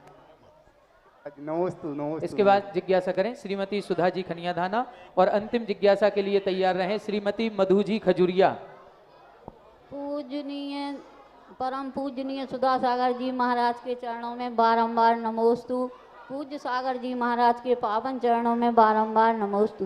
नमोस्तु नमोस्तु। इसके बाद जिज्ञासा करें श्रीमती सुधा जी खनिया धाना, और अंतिम जिज्ञासा के लिए तैयार रहें श्रीमती मधु जी खजूरिया। पूजनीय परम पूजनीय सुधा सागर जी महाराज के चरणों में बारंबार नमोस्तु। पूज्य सागर जी महाराज के पावन चरणों में बारंबार नमोस्तु।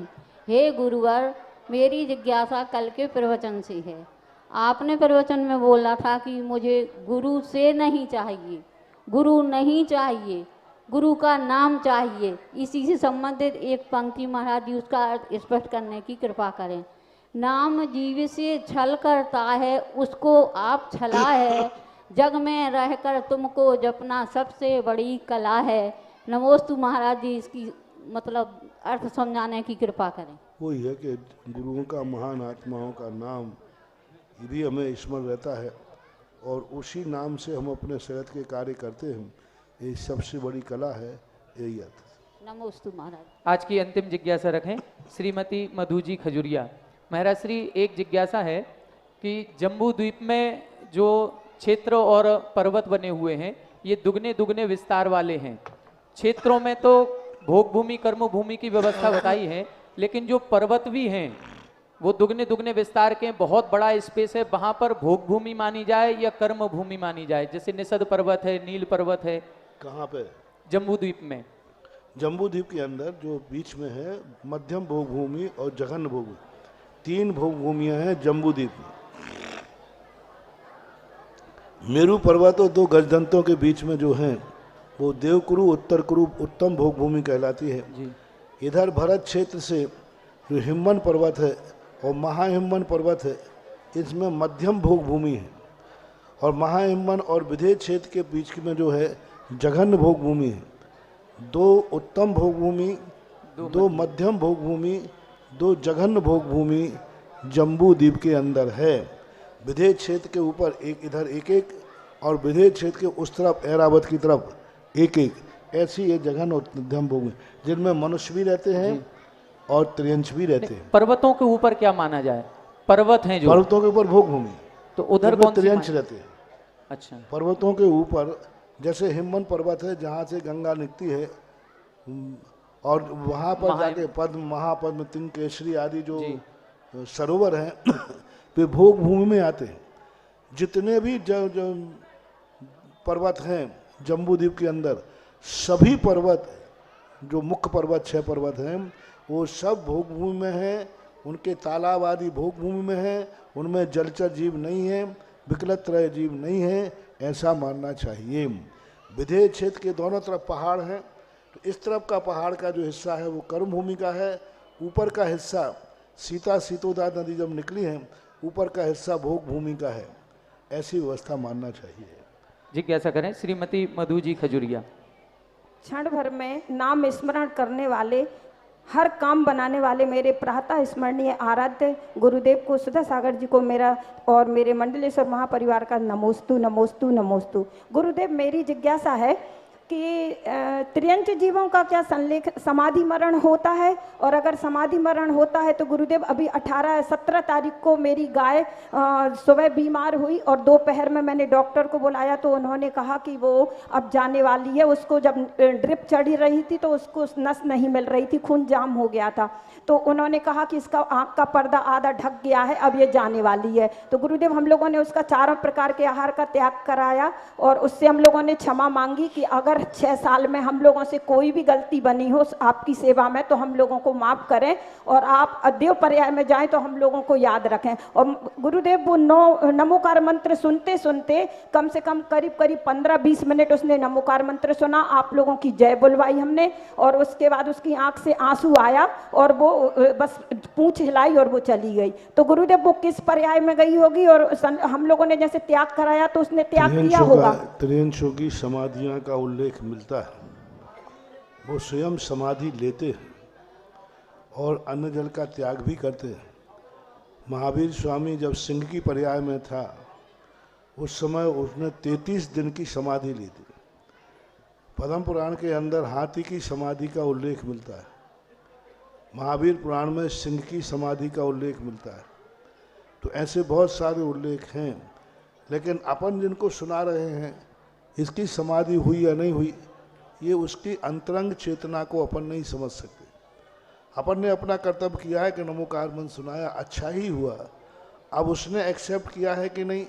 हे गुरुवर, मेरी जिज्ञासा कल के प्रवचन से है। आपने प्रवचन में बोला था कि मुझे गुरु से नहीं चाहिए, गुरु नहीं चाहिए, गुरु का नाम चाहिए। इसी से संबंधित एक पंक्ति महाराज जी, उसका अर्थ स्पष्ट करने की कृपा करें। नाम जीव से छल करता है, उसको आप छला है, जग में रहकर तुमको जपना सबसे बड़ी कला है। नमोस्तु महाराज जी, इसकी मतलब अर्थ समझाने की कृपा करें। वही है कि गुरुओं का, महान आत्माओं का नाम भी हमें स्मरण रहता है और उसी नाम से हम अपने सेहत के कार्य करते हैं, ये सबसे बड़ी कला है, यही अर्थ। नमोस्तु महाराज। आज की अंतिम जिज्ञासा रखें श्रीमती मधु जी खजूरिया। महाराज श्री, एक जिज्ञासा है कि जम्बू द्वीप में जो क्षेत्र और पर्वत बने हुए हैं, ये दुगने दुगने विस्तार वाले हैं। क्षेत्रों में तो भोग भूमि कर्म भूमि की व्यवस्था बताई है, लेकिन जो पर्वत भी हैं वो दुगने दुगने विस्तार के, बहुत बड़ा स्पेस है, वहां पर भोग भूमि मानी जाए या कर्म भूमि मानी जाए? जैसे निषद पर्वत है, नील पर्वत है। कहाँ पे? जम्बू द्वीप में। जम्बू द्वीप के अंदर जो बीच में है मध्यम भोग भूमि और जघन्य भोग भूमि, 3 भोग भूमियां हैं जम्बू द्वीप में। मेरू पर्वत और 2 गजदंतों के बीच में जो है वो देवकुरु उत्तर कुरु उत्तम भोग भूमि कहलाती है जी। इधर भरत क्षेत्र से जो हिम्मन पर्वत है और महाहिम्मन पर्वत है, इसमें मध्यम भोग भूमि है, और महाहिम्मन और विधेय क्षेत्र के बीच में जो है जघन्य भोग भूमि है। 2 उत्तम भोग भूमि, 2 मध्यम भोग भूमि, 2 जघन्य भोग भूमि जम्बू द्वीप के अंदर है। विधेय क्षेत्र के ऊपर एक, इधर एक एक, और विधेय क्षेत्र के उस तरफ ऐरावत की तरफ एक एक, ऐसी ये जघन्य और मध्यम भोग भूमि जिनमें मनुष्य भी रहते हैं और त्रियंश भी रहते हैं। पर्वतों के ऊपर क्या माना जाए? पर्वत हैं जो, पर्वतों के ऊपर भोग भूमि, तो उधर कौन त्रियंश रहते हैं। अच्छा। पर्वतों के ऊपर जैसे हिम्मन पर्वत है जहाँ से गंगा निकलती है, और वहाँ पर जाके पद्म, महापद्म, तिंकेश्वरी आदि जो सरोवर हैं वे भोग भूमि में आते हैं। जितने भी जो पर्वत हैं जम्बू द्वीप के अंदर, सभी पर्वत जो मुख्य पर्वत 6 पर्वत हैं वो सब भोग भूमि में हैं, उनके तालाब आदि भोग भूमि में हैं, उनमें जलचर जीव नहीं है, विकलत्रय जीव नहीं है, ऐसा मानना चाहिए। विधेय क्षेत्र के दोनों तरफ पहाड़ हैं, तो इस तरफ का पहाड़ का जो हिस्सा है वो कर्म भूमि का है, ऊपर का हिस्सा सीता सीतोदा नदी जब निकली है ऊपर का हिस्सा भोग भूमि का है, ऐसी व्यवस्था मानना चाहिए। जिज्ञासा करें श्रीमती मधु जी खजुरिया। क्षण भर में नाम स्मरण करने वाले, हर काम बनाने वाले मेरे प्रातः स्मरणीय आराध्य गुरुदेव को, सुधा सागर जी को मेरा और मेरे मंडलेश्वर महापरिवार का नमोस्तु नमोस्तु नमोस्तु। गुरुदेव, मेरी जिज्ञासा है कि त्रियंच जीवों का क्या संलेख समाधि मरण होता है, और अगर समाधि मरण होता है तो गुरुदेव अभी 17 तारीख को मेरी गाय सुबह बीमार हुई और दोपहर में मैंने डॉक्टर को बुलाया तो उन्होंने कहा कि वो अब जाने वाली है। उसको जब ड्रिप चढ़ी रही थी तो उसको नस नहीं मिल रही थी, खून जाम हो गया था, तो उन्होंने कहा कि इसका आँख का पर्दा आधा ढक गया है, अब ये जाने वाली है। तो गुरुदेव हम लोगों ने उसका 4 प्रकार के आहार का त्याग कराया और उससे हम लोगों ने क्षमा मांगी कि अगर 6 साल में हम लोगों से कोई भी गलती बनी हो आपकी सेवा में तो हम लोगों को माफ करें और आप अद्यव पर्याय में जाएं तो हम लोगों को याद रखें। और गुरुदेव वो नमोकार मंत्र सुनते सुनते कम से कम करीब 15-20 मिनट उसने नमोकार मंत्र सुना, आप लोगों की जय बुलवाई हमने, और उसके बाद उसकी आंख से आंसू आया और वो बस पूंछ हिलाई और वो चली गई। तो गुरुदेव वो किस पर्याय में गई होगी, और हम लोगों ने जैसे त्याग कराया तो उसने त्याग किया होगा। त्रियंशों की समाधियां का उल्लेख मिलता है, वो स्वयं समाधि लेते हैं और अन्न जल का त्याग भी करते हैं। महावीर स्वामी जब सिंह की पर्याय में था उस समय उसने 33 दिन की समाधि ली थी। पद्म पुराण के अंदर हाथी की समाधि का उल्लेख मिलता है, महावीर पुराण में सिंह की समाधि का उल्लेख मिलता है। तो ऐसे बहुत सारे उल्लेख हैं, लेकिन अपन जिनको सुना रहे हैं इसकी समाधि हुई या नहीं हुई, ये उसकी अंतरंग चेतना को अपन नहीं समझ सकते। अपन ने अपना कर्तव्य किया है कि नमोकार मंत्र सुनाया, अच्छा ही हुआ। अब उसने एक्सेप्ट किया है कि नहीं,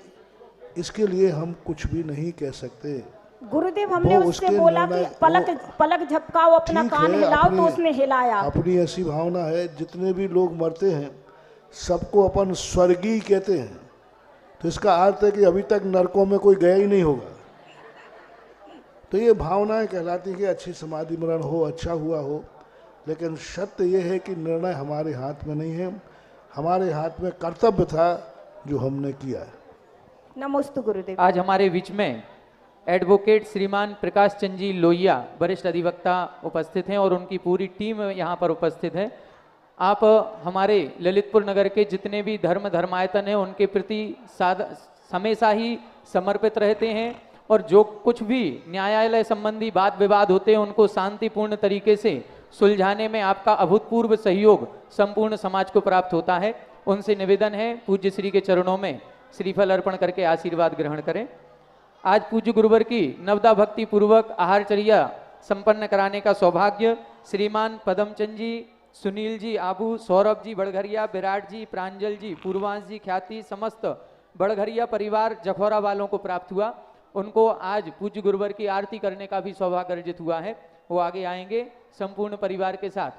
इसके लिए हम कुछ भी नहीं कह सकते। गुरुदेव हमने उससे बोला कि पलक झपकाओ, अपना कान हिलाओ, तो उसने हिलाया। अपनी ऐसी भावना है, जितने भी लोग मरते हैं सबको अपन स्वर्गीय कहते हैं, तो इसका अर्थ है कि अभी तक नरकों में कोई गया ही नहीं होगा। तो ये भावनाएं कहलाती हैं कि अच्छी समाधि मरण हो, अच्छा हुआ हो, लेकिन सत्य ये है कि निर्णय हमारे हाथ में नहीं है, हमारे हाथ में कर्तव्य था जो हमने किया है। नमोस्तु गुरुदेव। आज हमारे बीच में एडवोकेट श्रीमान प्रकाश चंद जी लोहिया वरिष्ठ अधिवक्ता उपस्थित हैं और उनकी पूरी टीम यहाँ पर उपस्थित है। आप हमारे ललितपुर नगर के जितने भी धर्मायतन हैं उनके प्रति हमेशा ही समर्पित रहते हैं, और जो कुछ भी न्यायालय संबंधी वाद विवाद होते हैं उनको शांतिपूर्ण तरीके से सुलझाने में आपका अभूतपूर्व सहयोग संपूर्ण समाज को प्राप्त होता है। उनसे निवेदन है पूज्य श्री के चरणों में श्रीफल अर्पण करके आशीर्वाद ग्रहण करें। आज पूज्य गुरुवर की नवदा भक्ति पूर्वक आहारचर्या संपन्न कराने का सौभाग्य श्रीमान पदमचंद जी, सुनील जी आबू, सौरभ जी बड़घरिया, विराट जी, प्रांजल जी, पूर्वांश जी, ख्याति, समस्त बड़घरिया परिवार जखौरा वालों को प्राप्त हुआ। उनको आज पूज्य गुरुवर की आरती करने का भी सौभाग्य अर्जित हुआ है। वो आगे आएंगे संपूर्ण परिवार के साथ।